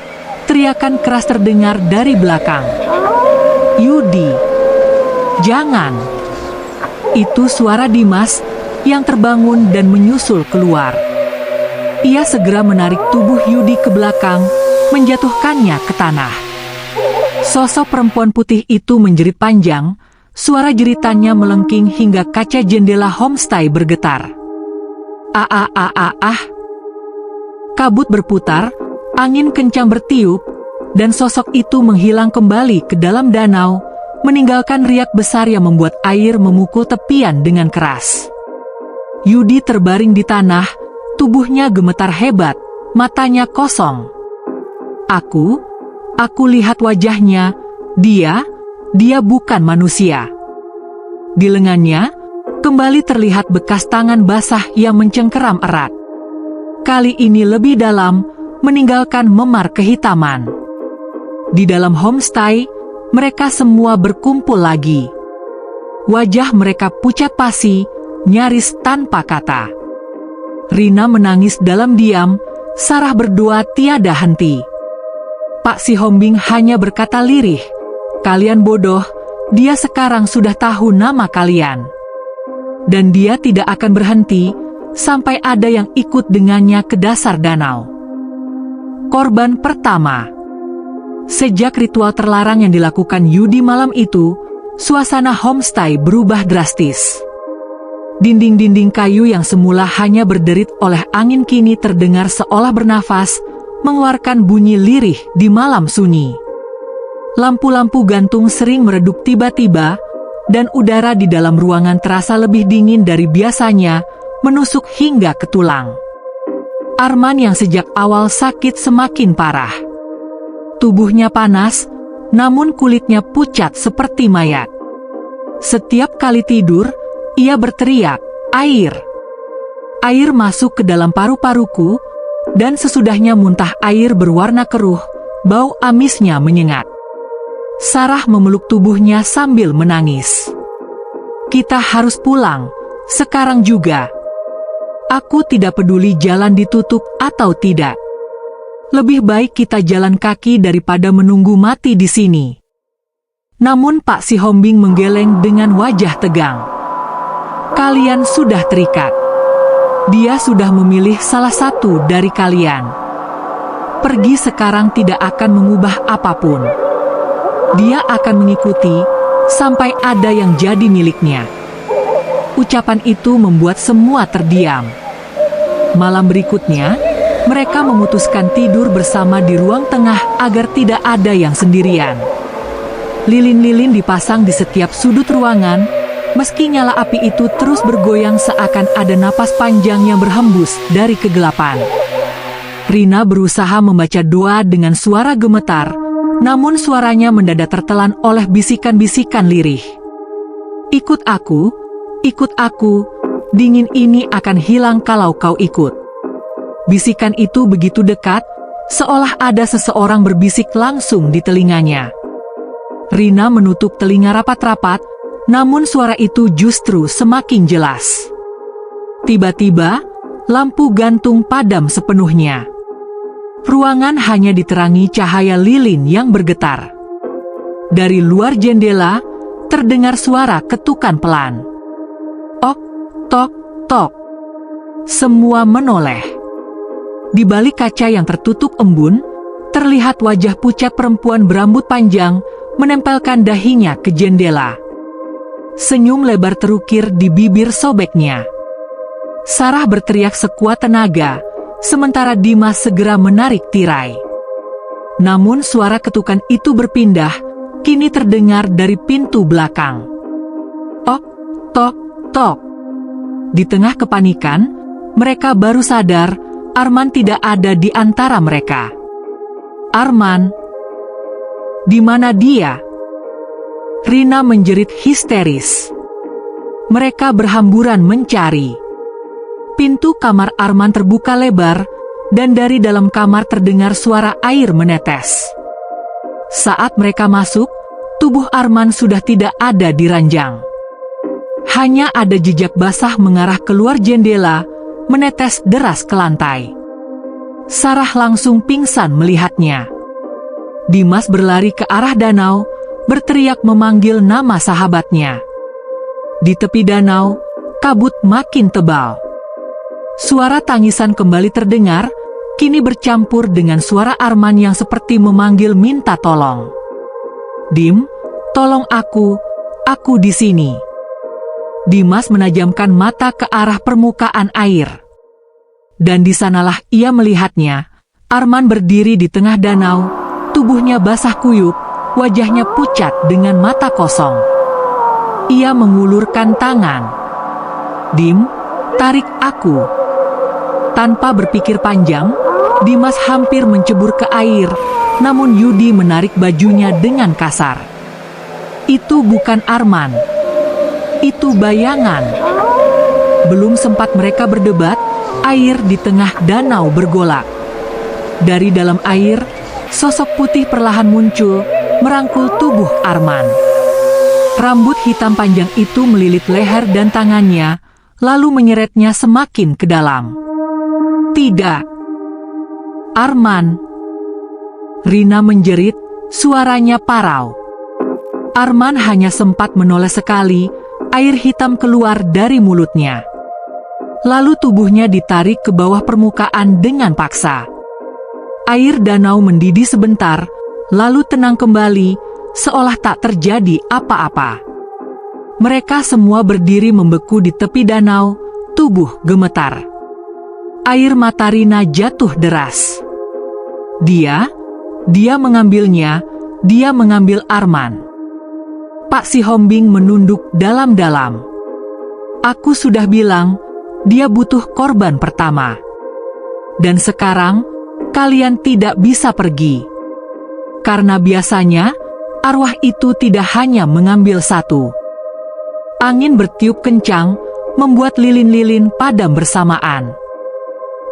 teriakan keras terdengar dari belakang. Yudi, jangan! Itu suara Dimas yang terbangun dan menyusul keluar. Ia segera menarik tubuh Yudi ke belakang, menjatuhkannya ke tanah. Sosok perempuan putih itu menjerit panjang, suara jeritannya melengking hingga kaca jendela homestay bergetar. Kabut berputar, angin kencang bertiup, dan sosok itu menghilang kembali ke dalam danau, meninggalkan riak besar yang membuat air memukul tepian dengan keras. Yudi terbaring di tanah, tubuhnya gemetar hebat, matanya kosong. Aku lihat wajahnya, dia bukan manusia. Di lengannya, kembali terlihat bekas tangan basah yang mencengkeram erat. Kali ini lebih dalam, meninggalkan memar kehitaman. Di dalam homestay, mereka semua berkumpul lagi. Wajah mereka pucat pasi, nyaris tanpa kata. Rina menangis dalam diam, Sarah berdoa tiada henti. Pak Sihombing hanya berkata lirih, "Kalian bodoh, dia sekarang sudah tahu nama kalian." Dan dia tidak akan berhenti, sampai ada yang ikut dengannya ke dasar danau. Korban pertama. Sejak ritual terlarang yang dilakukan Yudi malam itu, suasana homestay berubah drastis. Dinding-dinding kayu yang semula hanya berderit oleh angin kini terdengar seolah bernafas, mengeluarkan bunyi lirih di malam sunyi. Lampu-lampu gantung sering meredup tiba-tiba, dan udara di dalam ruangan terasa lebih dingin dari biasanya, menusuk hingga ke tulang. Arman yang sejak awal sakit semakin parah. Tubuhnya panas, namun kulitnya pucat seperti mayat. Setiap kali tidur, ia berteriak, "Air! Air masuk ke dalam paru-paruku," dan sesudahnya muntah air berwarna keruh, bau amisnya menyengat. Sarah memeluk tubuhnya sambil menangis. "Kita harus pulang, sekarang juga. Aku tidak peduli jalan ditutup atau tidak. Lebih baik kita jalan kaki daripada menunggu mati di sini." Namun Pak Sihombing menggeleng dengan wajah tegang. "Kalian sudah terikat. Dia sudah memilih salah satu dari kalian. Pergi sekarang tidak akan mengubah apapun. Dia akan mengikuti sampai ada yang jadi miliknya." Ucapan itu membuat semua terdiam. Malam berikutnya, mereka memutuskan tidur bersama di ruang tengah agar tidak ada yang sendirian. Lilin-lilin dipasang di setiap sudut ruangan, meski nyala api itu terus bergoyang seakan ada napas panjang yang berhembus dari kegelapan. Rina berusaha membaca doa dengan suara gemetar, namun suaranya mendadak tertelan oleh bisikan-bisikan lirih. "Ikut aku, dingin ini akan hilang kalau kau ikut." Bisikan itu begitu dekat, seolah ada seseorang berbisik langsung di telinganya. Rina menutup telinga rapat-rapat, namun suara itu justru semakin jelas. Tiba-tiba, lampu gantung padam sepenuhnya. Ruangan hanya diterangi cahaya lilin yang bergetar. Dari luar jendela, terdengar suara ketukan pelan. "Ok, tok, tok." Semua menoleh. Di balik kaca yang tertutup embun, terlihat wajah pucat perempuan berambut panjang, menempelkan dahinya ke jendela. Senyum lebar terukir di bibir sobeknya. Sarah berteriak sekuat tenaga, sementara Dimas segera menarik tirai. Namun suara ketukan itu berpindah, kini terdengar dari pintu belakang. "Ok, tok, tok." Di tengah kepanikan, mereka baru sadar Arman tidak ada di antara mereka. "Arman, di mana dia?" Rina menjerit histeris. Mereka berhamburan mencari. Pintu kamar Arman terbuka lebar, dan dari dalam kamar terdengar suara air menetes. Saat mereka masuk, tubuh Arman sudah tidak ada di ranjang. Hanya ada jejak basah mengarah keluar jendela, menetes deras ke lantai. Sarah langsung pingsan melihatnya. Dimas berlari ke arah danau, berteriak memanggil nama sahabatnya. Di tepi danau, kabut makin tebal. Suara tangisan kembali terdengar, kini bercampur dengan suara Arman yang seperti memanggil minta tolong. "Dim, tolong aku di sini." Dimas menajamkan mata ke arah permukaan air. Dan di sanalah ia melihatnya, Arman berdiri di tengah danau, tubuhnya basah kuyup, wajahnya pucat dengan mata kosong. Ia mengulurkan tangan. "Dim, tarik aku." Tanpa berpikir panjang, Dimas hampir mencebur ke air, namun Yudi menarik bajunya dengan kasar. Itu bukan Arman. Itu bayangan. Belum sempat mereka berdebat, air di tengah danau bergolak. Dari dalam air, sosok putih perlahan muncul, merangkul tubuh Arman. Rambut hitam panjang itu melilit leher dan tangannya, lalu menyeretnya semakin ke dalam. "Tidak! Arman!" Rina menjerit, suaranya parau. Arman hanya sempat menoleh sekali, air hitam keluar dari mulutnya. Lalu tubuhnya ditarik ke bawah permukaan dengan paksa. Air danau mendidih sebentar, lalu tenang kembali, seolah tak terjadi apa-apa. Mereka semua berdiri membeku di tepi danau, tubuh gemetar. Air mata Rina jatuh deras. Dia mengambilnya, dia mengambil Arman. Pak Sihombing menunduk dalam-dalam. "Aku sudah bilang, dia butuh korban pertama. Dan sekarang, kalian tidak bisa pergi. Karena biasanya, arwah itu tidak hanya mengambil satu." Angin bertiup kencang, membuat lilin-lilin padam bersamaan.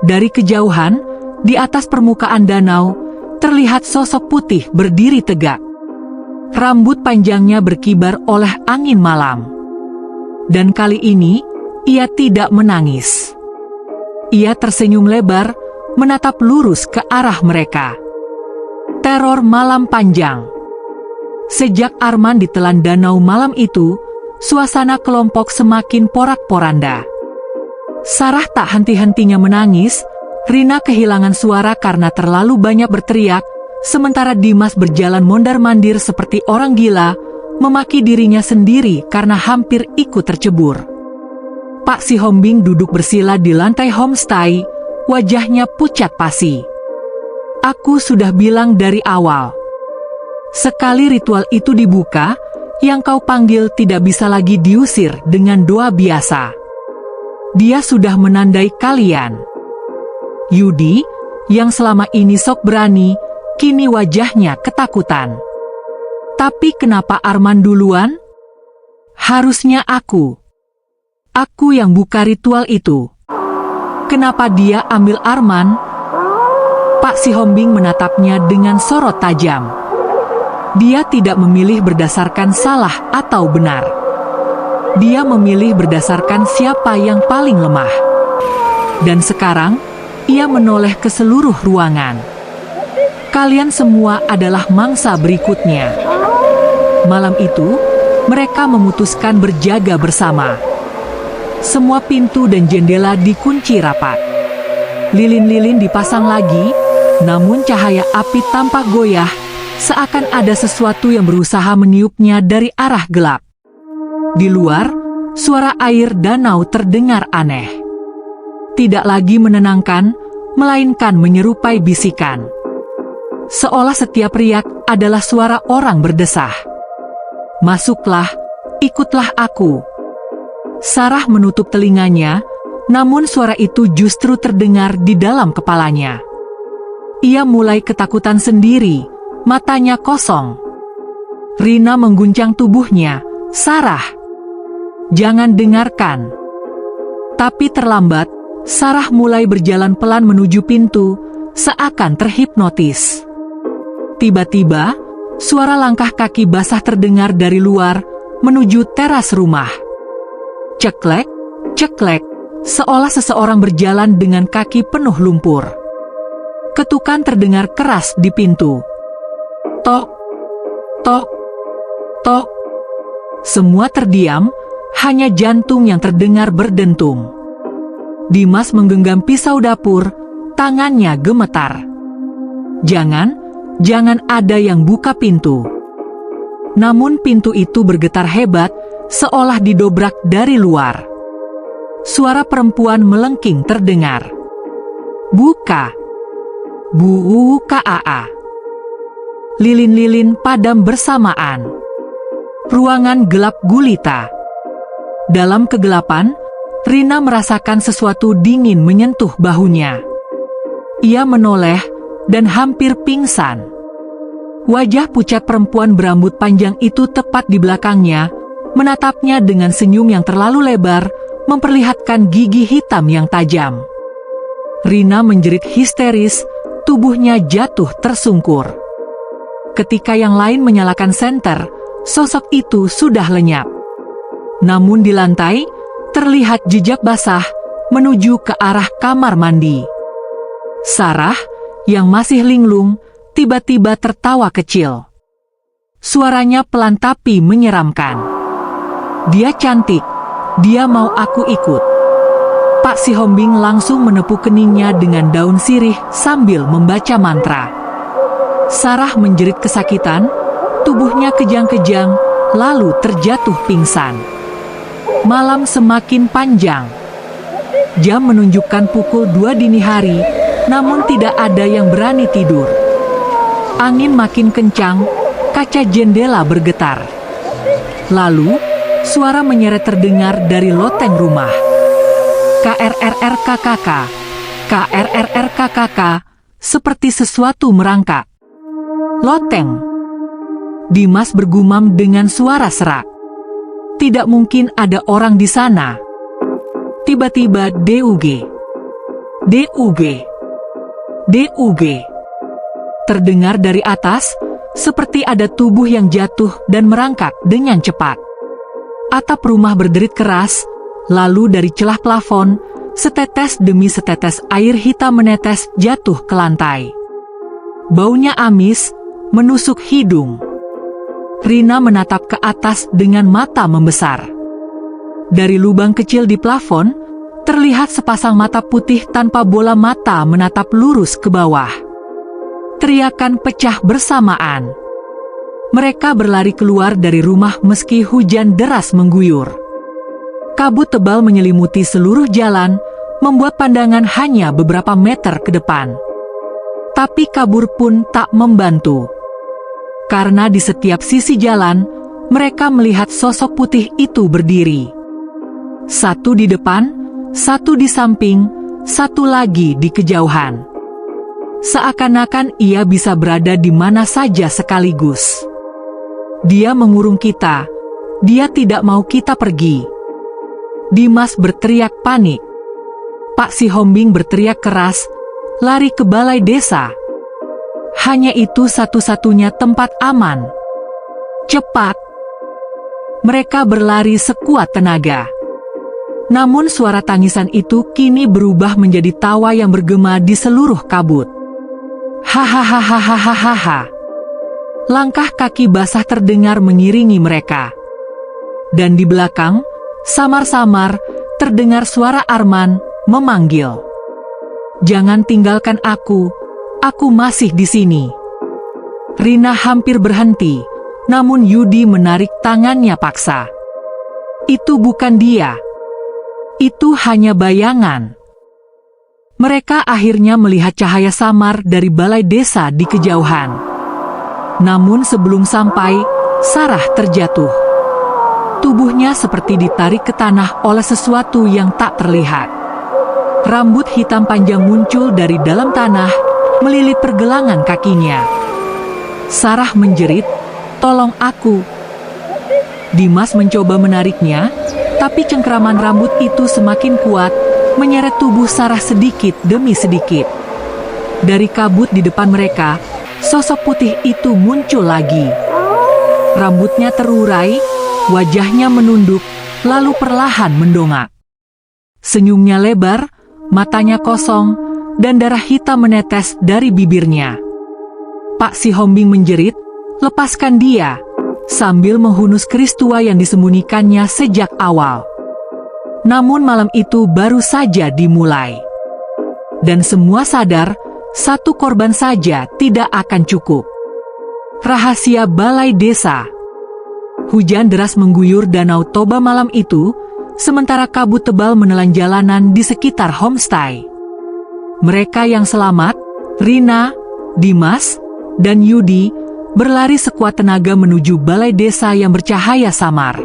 Dari kejauhan, di atas permukaan danau, terlihat sosok putih berdiri tegak. Rambut panjangnya berkibar oleh angin malam. Dan kali ini, ia tidak menangis. Ia tersenyum lebar, menatap lurus ke arah mereka. Teror malam panjang. Sejak Arman ditelan danau malam itu, suasana kelompok semakin porak-poranda. Sarah tak henti-hentinya menangis, Rina kehilangan suara karena terlalu banyak berteriak, sementara Dimas berjalan mondar-mandir seperti orang gila, memaki dirinya sendiri karena hampir ikut tercebur. Pak Sihombing duduk bersila di lantai homestay, wajahnya pucat pasi. "Aku sudah bilang dari awal. Sekali ritual itu dibuka, yang kau panggil tidak bisa lagi diusir dengan doa biasa. Dia sudah menandai kalian." Yudi, yang selama ini sok berani, kini wajahnya ketakutan. "Tapi kenapa Arman duluan? Harusnya aku. Aku yang buka ritual itu. Kenapa dia ambil Arman?" Pak Sihombing menatapnya dengan sorot tajam. Dia tidak memilih berdasarkan salah atau benar. Dia memilih berdasarkan siapa yang paling lemah. Dan sekarang, ia menoleh ke seluruh ruangan. "Kalian semua adalah mangsa berikutnya." Malam itu, mereka memutuskan berjaga bersama. Semua pintu dan jendela dikunci rapat. Lilin-lilin dipasang lagi, namun cahaya api tampak goyah, seakan ada sesuatu yang berusaha meniupnya dari arah gelap. Di luar, suara air danau terdengar aneh. Tidak lagi menenangkan, melainkan menyerupai bisikan. Seolah setiap riak adalah suara orang berdesah. "Masuklah, ikutlah aku." Sarah menutup telinganya, namun suara itu justru terdengar di dalam kepalanya. Ia mulai ketakutan sendiri, matanya kosong. Rina mengguncang tubuhnya. "Sarah!" jangan dengarkan. Tapi terlambat, Sarah mulai berjalan pelan menuju pintu, seakan terhipnotis. Tiba-tiba, suara langkah kaki basah terdengar dari luar, menuju teras rumah. Ceklek, ceklek, seolah seseorang berjalan dengan kaki penuh lumpur. Ketukan terdengar keras di pintu. Tok, tok, tok. Semua terdiam, hanya jantung yang terdengar berdentum. Dimas menggenggam pisau dapur, tangannya gemetar. Jangan ada yang buka pintu. Namun pintu itu bergetar hebat, seolah didobrak dari luar. Suara perempuan melengking terdengar. Buka. Buka Aa. Lilin-lilin padam bersamaan. Ruangan gelap gulita. Dalam kegelapan, Rina merasakan sesuatu dingin menyentuh bahunya. Ia menoleh dan hampir pingsan. Wajah pucat perempuan berambut panjang itu tepat di belakangnya, menatapnya dengan senyum yang terlalu lebar, memperlihatkan gigi hitam yang tajam. Rina menjerit histeris, tubuhnya jatuh tersungkur. Ketika yang lain menyalakan senter, sosok itu sudah lenyap. Namun di lantai, terlihat jejak basah menuju ke arah kamar mandi. Sarah, yang masih linglung, tiba-tiba tertawa kecil. Suaranya pelan tapi menyeramkan. Dia cantik, dia mau aku ikut. Pak Sihombing langsung menepuk keningnya dengan daun sirih sambil membaca mantra. Sarah menjerit kesakitan, tubuhnya kejang-kejang, lalu terjatuh pingsan. Malam semakin panjang. Jam menunjukkan pukul 2 dini hari, namun tidak ada yang berani tidur. Angin makin kencang, kaca jendela bergetar. Lalu, suara menyeret terdengar dari loteng rumah. KRRRKKK, KRRRKKK, seperti sesuatu merangkak. Loteng. Dimas bergumam dengan suara serak. Tidak mungkin ada orang di sana. Tiba-tiba DUG. DUG. DUG. Terdengar dari atas, seperti ada tubuh yang jatuh dan merangkak dengan cepat. Atap rumah berderit keras, lalu dari celah plafon, setetes demi setetes air hitam menetes jatuh ke lantai. Baunya amis, menusuk hidung. Rina menatap ke atas dengan mata membesar. Dari lubang kecil di plafon, terlihat sepasang mata putih tanpa bola mata menatap lurus ke bawah. Teriakan pecah bersamaan. Mereka berlari keluar dari rumah meski hujan deras mengguyur. Kabut tebal menyelimuti seluruh jalan, membuat pandangan hanya beberapa meter ke depan. Tapi kabur pun tak membantu. Karena di setiap sisi jalan, mereka melihat sosok putih itu berdiri. Satu di depan, satu di samping, satu lagi di kejauhan. Seakan-akan ia bisa berada di mana saja sekaligus. Dia mengurung kita, dia tidak mau kita pergi. Dimas berteriak panik. Pak Sihombing berteriak keras, lari ke balai desa. Hanya itu satu-satunya tempat aman. Cepat! Mereka berlari sekuat tenaga. Namun suara tangisan itu kini berubah menjadi tawa yang bergema di seluruh kabut. Hahaha. Langkah kaki basah terdengar mengiringi mereka. Dan di belakang, samar-samar, terdengar suara Arman memanggil. Jangan tinggalkan aku masih di sini. Rina hampir berhenti, namun Yudi menarik tangannya paksa. Itu bukan dia. Itu hanya bayangan. Mereka akhirnya melihat cahaya samar dari balai desa di kejauhan. Namun sebelum sampai, Sarah terjatuh. Tubuhnya seperti ditarik ke tanah oleh sesuatu yang tak terlihat. Rambut hitam panjang muncul dari dalam tanah, melilit pergelangan kakinya. Sarah menjerit, "Tolong aku!" Dimas mencoba menariknya, Tapi cengkeraman rambut itu semakin kuat, menyeret tubuh Sarah sedikit demi sedikit. Dari kabut di depan mereka, sosok putih itu muncul lagi. Rambutnya terurai, wajahnya menunduk, lalu perlahan mendongak. Senyumnya lebar, matanya kosong, dan darah hitam menetes dari bibirnya. Pak Si Hombing menjerit, "Lepaskan dia!" sambil menghunus keris tua yang disembunyikannya sejak awal. Namun malam itu baru saja dimulai. Dan semua sadar, satu korban saja tidak akan cukup. Rahasia Balai Desa. Hujan deras mengguyur Danau Toba malam itu, sementara kabut tebal menelan jalanan di sekitar homestay. Mereka yang selamat, Rina, Dimas, dan Yudi, berlari sekuat tenaga menuju balai desa yang bercahaya samar.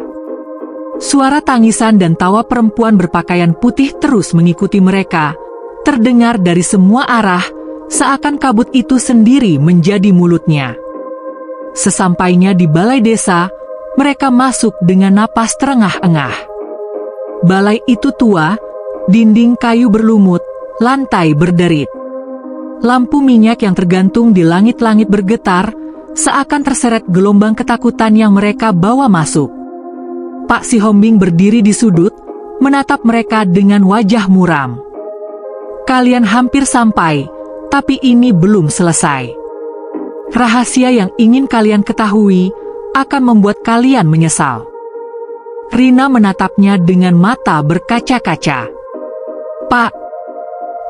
Suara tangisan dan tawa perempuan berpakaian putih terus mengikuti mereka, terdengar dari semua arah, seakan kabut itu sendiri menjadi mulutnya. Sesampainya di balai desa, mereka masuk dengan napas terengah-engah. Balai itu tua, dinding kayu berlumut, lantai berderit. Lampu minyak yang tergantung di langit-langit bergetar, seakan terseret gelombang ketakutan yang mereka bawa masuk. Pak Si Hombing berdiri di sudut, menatap mereka dengan wajah muram. "Kalian hampir sampai, tapi ini belum selesai. Rahasia yang ingin kalian ketahui akan membuat kalian menyesal." Rina menatapnya dengan mata berkaca-kaca. "Pak,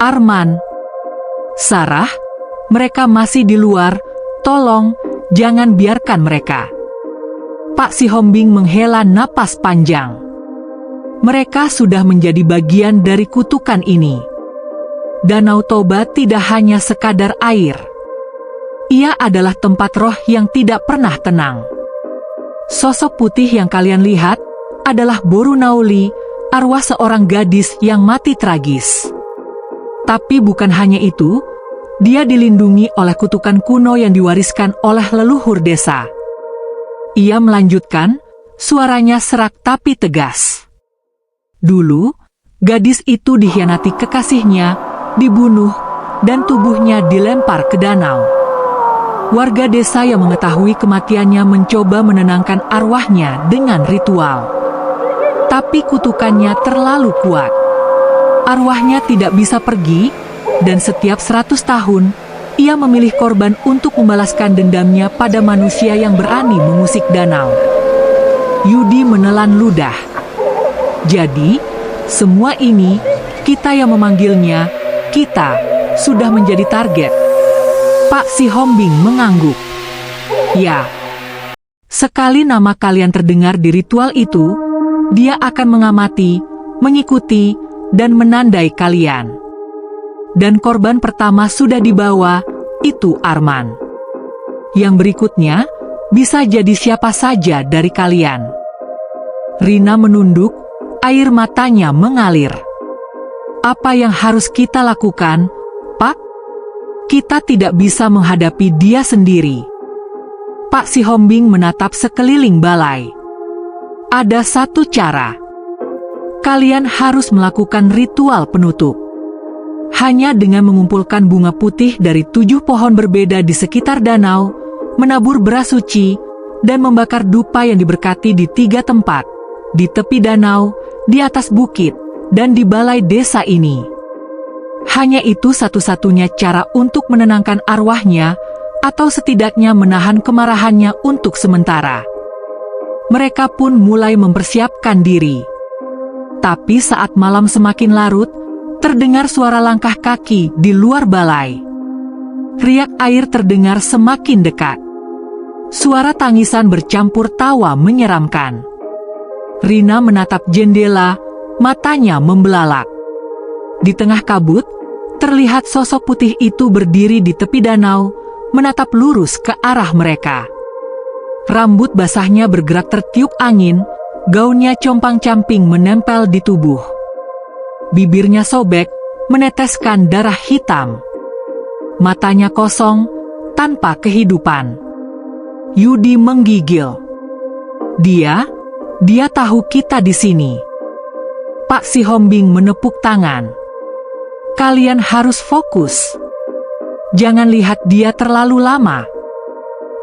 Arman, Sarah, mereka masih di luar, tolong, jangan biarkan mereka." Pak Si Hombing menghela napas panjang. Mereka sudah menjadi bagian dari kutukan ini. Danau Toba tidak hanya sekadar air. Ia adalah tempat roh yang tidak pernah tenang. Sosok putih yang kalian lihat adalah Boru Nauli, arwah seorang gadis yang mati tragis. Tapi bukan hanya itu, dia dilindungi oleh kutukan kuno yang diwariskan oleh leluhur desa. Ia melanjutkan, suaranya serak tapi tegas. "Dulu, gadis itu dikhianati kekasihnya, dibunuh, dan tubuhnya dilempar ke danau. Warga desa yang mengetahui kematiannya mencoba menenangkan arwahnya dengan ritual. Tapi kutukannya terlalu kuat. Arwahnya tidak bisa pergi, dan setiap 100 tahun, ia memilih korban untuk membalaskan dendamnya pada manusia yang berani mengusik danau." Yudi menelan ludah. "Jadi, semua ini, kita yang memanggilnya, kita, sudah menjadi target." Pak Si Hombing mengangguk. "Ya, sekali nama kalian terdengar di ritual itu, dia akan mengamati, mengikuti, dan menandai kalian. Dan korban pertama sudah dibawa, itu Arman. Yang berikutnya, bisa jadi siapa saja dari kalian." Rina menunduk, air matanya mengalir. "Apa yang harus kita lakukan, Pak? Kita tidak bisa menghadapi dia sendiri." Pak Si Hombing menatap sekeliling balai. "Ada satu cara. Kalian harus melakukan ritual penutup. Hanya dengan mengumpulkan bunga putih dari 7 pohon berbeda di sekitar danau, menabur beras suci, dan membakar dupa yang diberkati di 3 tempat, di tepi danau, di atas bukit, dan di balai desa ini. Hanya itu satu-satunya cara untuk menenangkan arwahnya, atau setidaknya menahan kemarahannya untuk sementara." Mereka pun mulai mempersiapkan diri. Tapi saat malam semakin larut, terdengar suara langkah kaki di luar balai. Riak air terdengar semakin dekat. Suara tangisan bercampur tawa menyeramkan. Rina menatap jendela, matanya membelalak. Di tengah kabut, terlihat sosok putih itu berdiri di tepi danau, menatap lurus ke arah mereka. Rambut basahnya bergerak tertiup angin, gaunnya compang-camping menempel di tubuh. Bibirnya sobek, meneteskan darah hitam. Matanya kosong, tanpa kehidupan. Yudi menggigil. Dia tahu kita di sini." Pak Sihombing menepuk tangan. Kalian harus fokus. Jangan lihat dia terlalu lama.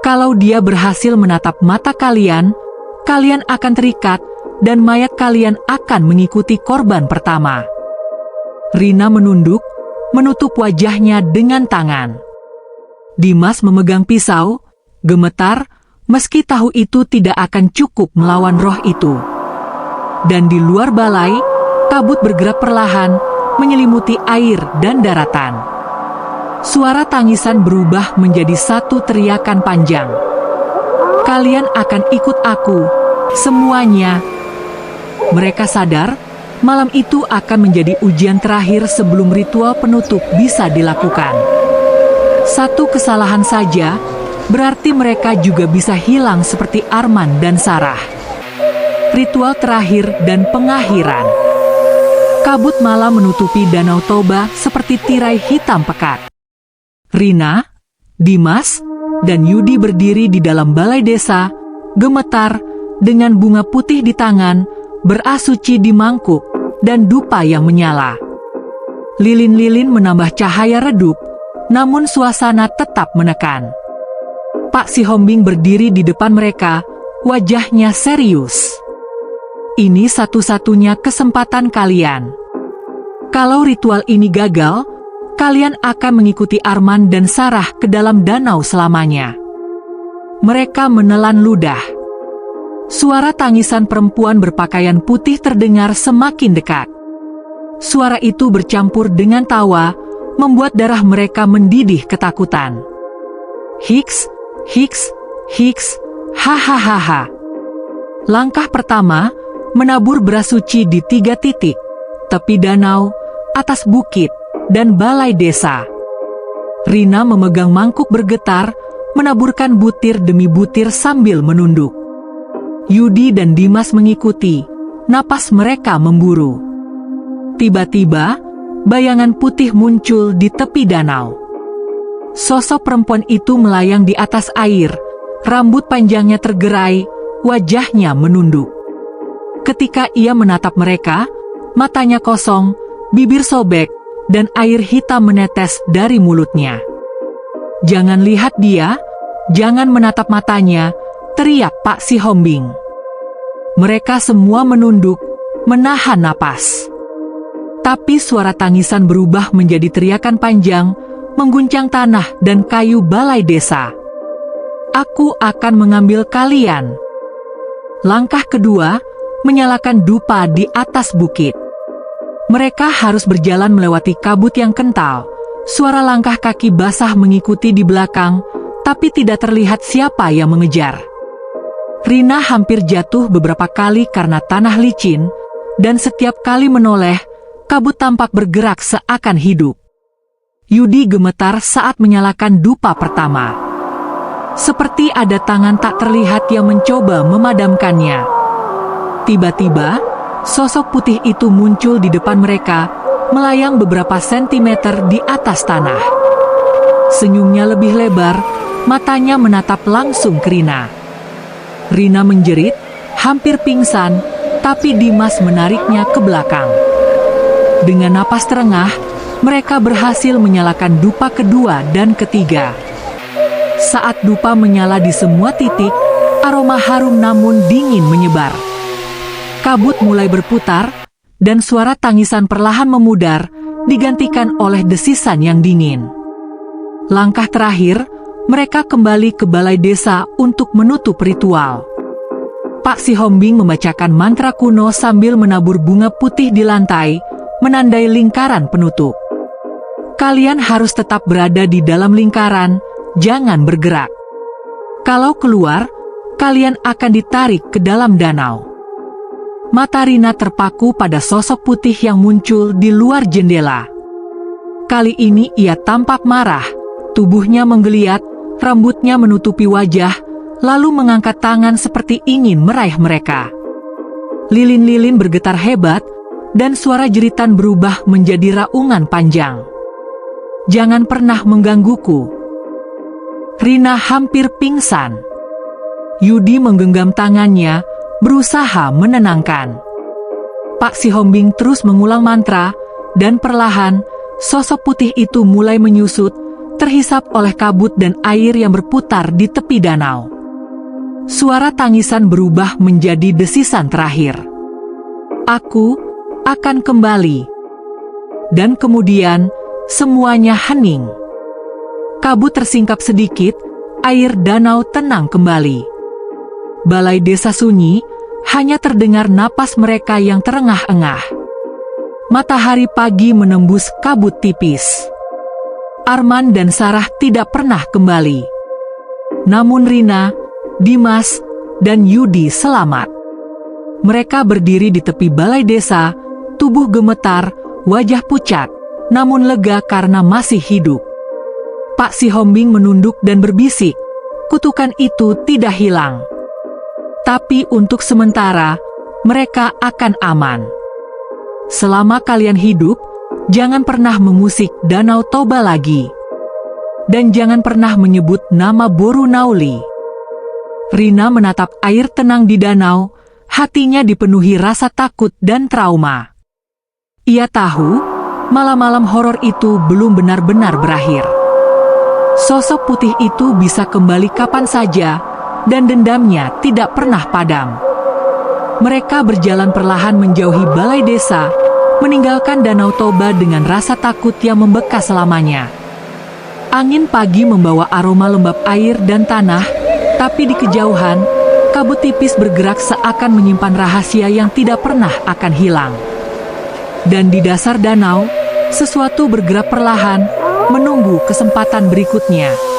Kalau dia berhasil menatap mata kalian, kalian akan terikat dan mayat kalian akan mengikuti korban pertama. Rina menunduk, menutup wajahnya dengan tangan. Dimas memegang pisau, gemetar, meski tahu itu tidak akan cukup melawan roh itu. Dan di luar balai, kabut bergerak perlahan, menyelimuti air dan daratan. Suara tangisan berubah menjadi satu teriakan panjang. Kalian akan ikut aku, semuanya. Mereka sadar, malam itu akan menjadi ujian terakhir sebelum ritual penutup bisa dilakukan. Satu kesalahan saja, berarti mereka juga bisa hilang seperti Arman dan Sarah. Ritual terakhir dan pengakhiran. Kabut malam menutupi Danau Toba seperti tirai hitam pekat. Rina, Dimas, dan Yudi berdiri di dalam balai desa, gemetar, dengan bunga putih di tangan, berasuci di mangkuk, dan dupa yang menyala. Lilin-lilin menambah cahaya redup, namun suasana tetap menekan. Pak Sihombing berdiri di depan mereka, wajahnya serius. Ini satu-satunya kesempatan kalian. Kalau ritual ini gagal, kalian akan mengikuti Arman dan Sarah ke dalam danau selamanya. Mereka menelan ludah. Suara tangisan perempuan berpakaian putih terdengar semakin dekat. Suara itu bercampur dengan tawa, membuat darah mereka mendidih ketakutan. Hiks, hiks, hiks, hahaha. Langkah pertama, menabur beras suci di 3 titik, tepi danau, atas bukit, dan balai desa. Rina memegang mangkuk bergetar, menaburkan butir demi butir sambil menunduk. Yudi dan Dimas mengikuti, napas mereka memburu. Tiba-tiba, bayangan putih muncul di tepi danau. Sosok perempuan itu melayang di atas air, rambut panjangnya tergerai, wajahnya menunduk. Ketika ia menatap mereka, matanya kosong, bibir sobek, dan air hitam menetes dari mulutnya. Jangan lihat dia, jangan menatap matanya, teriak Pak Sihombing. Mereka semua menunduk, menahan napas. Tapi suara tangisan berubah menjadi teriakan panjang, mengguncang tanah dan kayu balai desa. Aku akan mengambil kalian. Langkah kedua, menyalakan dupa di atas bukit. Mereka harus berjalan melewati kabut yang kental. Suara langkah kaki basah mengikuti di belakang, tapi tidak terlihat siapa yang mengejar. Rina hampir jatuh beberapa kali karena tanah licin, dan setiap kali menoleh, kabut tampak bergerak seakan hidup. Yudi gemetar saat menyalakan dupa pertama. Seperti ada tangan tak terlihat yang mencoba memadamkannya. Tiba-tiba, sosok putih itu muncul di depan mereka, melayang beberapa sentimeter di atas tanah. Senyumnya lebih lebar, matanya menatap langsung ke Rina. Rina menjerit, hampir pingsan, tapi Dimas menariknya ke belakang. Dengan napas terengah, mereka berhasil menyalakan dupa kedua dan ketiga. Saat dupa menyala di semua titik, aroma harum namun dingin menyebar. Kabut mulai berputar, dan suara tangisan perlahan memudar, digantikan oleh desisan yang dingin. Langkah terakhir, mereka kembali ke balai desa untuk menutup ritual. Pak Sihombing membacakan mantra kuno sambil menabur bunga putih di lantai, menandai lingkaran penutup. Kalian harus tetap berada di dalam lingkaran, jangan bergerak. Kalau keluar, kalian akan ditarik ke dalam danau. Mata Rina terpaku pada sosok putih yang muncul di luar jendela. Kali ini ia tampak marah, tubuhnya menggeliat, rambutnya menutupi wajah, lalu mengangkat tangan seperti ingin meraih mereka. Lilin-lilin bergetar hebat, dan suara jeritan berubah menjadi raungan panjang. Jangan pernah menggangguku. Rina hampir pingsan. Yudi menggenggam tangannya, berusaha menenangkan. Pak Sihombing terus mengulang mantra, dan perlahan, sosok putih itu mulai menyusut, terhisap oleh kabut dan air yang berputar di tepi danau. Suara tangisan berubah menjadi desisan terakhir. Aku akan kembali. Dan kemudian, semuanya hening. Kabut tersingkap sedikit, air danau tenang kembali. Balai desa sunyi, hanya terdengar napas mereka yang terengah-engah. Matahari pagi menembus kabut tipis. Arman dan Sarah tidak pernah kembali. Namun Rina, Dimas, dan Yudi selamat. Mereka berdiri di tepi balai desa, tubuh gemetar, wajah pucat, namun lega karena masih hidup. Pak Sihombing menunduk dan berbisik, kutukan itu tidak hilang. Tapi untuk sementara, mereka akan aman. Selama kalian hidup, jangan pernah memusik Danau Toba lagi. Dan jangan pernah menyebut nama Boru Nauli. Rina menatap air tenang di danau, hatinya dipenuhi rasa takut dan trauma. Ia tahu, malam-malam horor itu belum benar-benar berakhir. Sosok putih itu bisa kembali kapan saja, dan dendamnya tidak pernah padam. Mereka berjalan perlahan menjauhi balai desa, meninggalkan Danau Toba dengan rasa takut yang membekas selamanya. Angin pagi membawa aroma lembab air dan tanah, tapi di kejauhan, kabut tipis bergerak seakan menyimpan rahasia yang tidak pernah akan hilang. Dan di dasar danau, sesuatu bergerak perlahan, menunggu kesempatan berikutnya.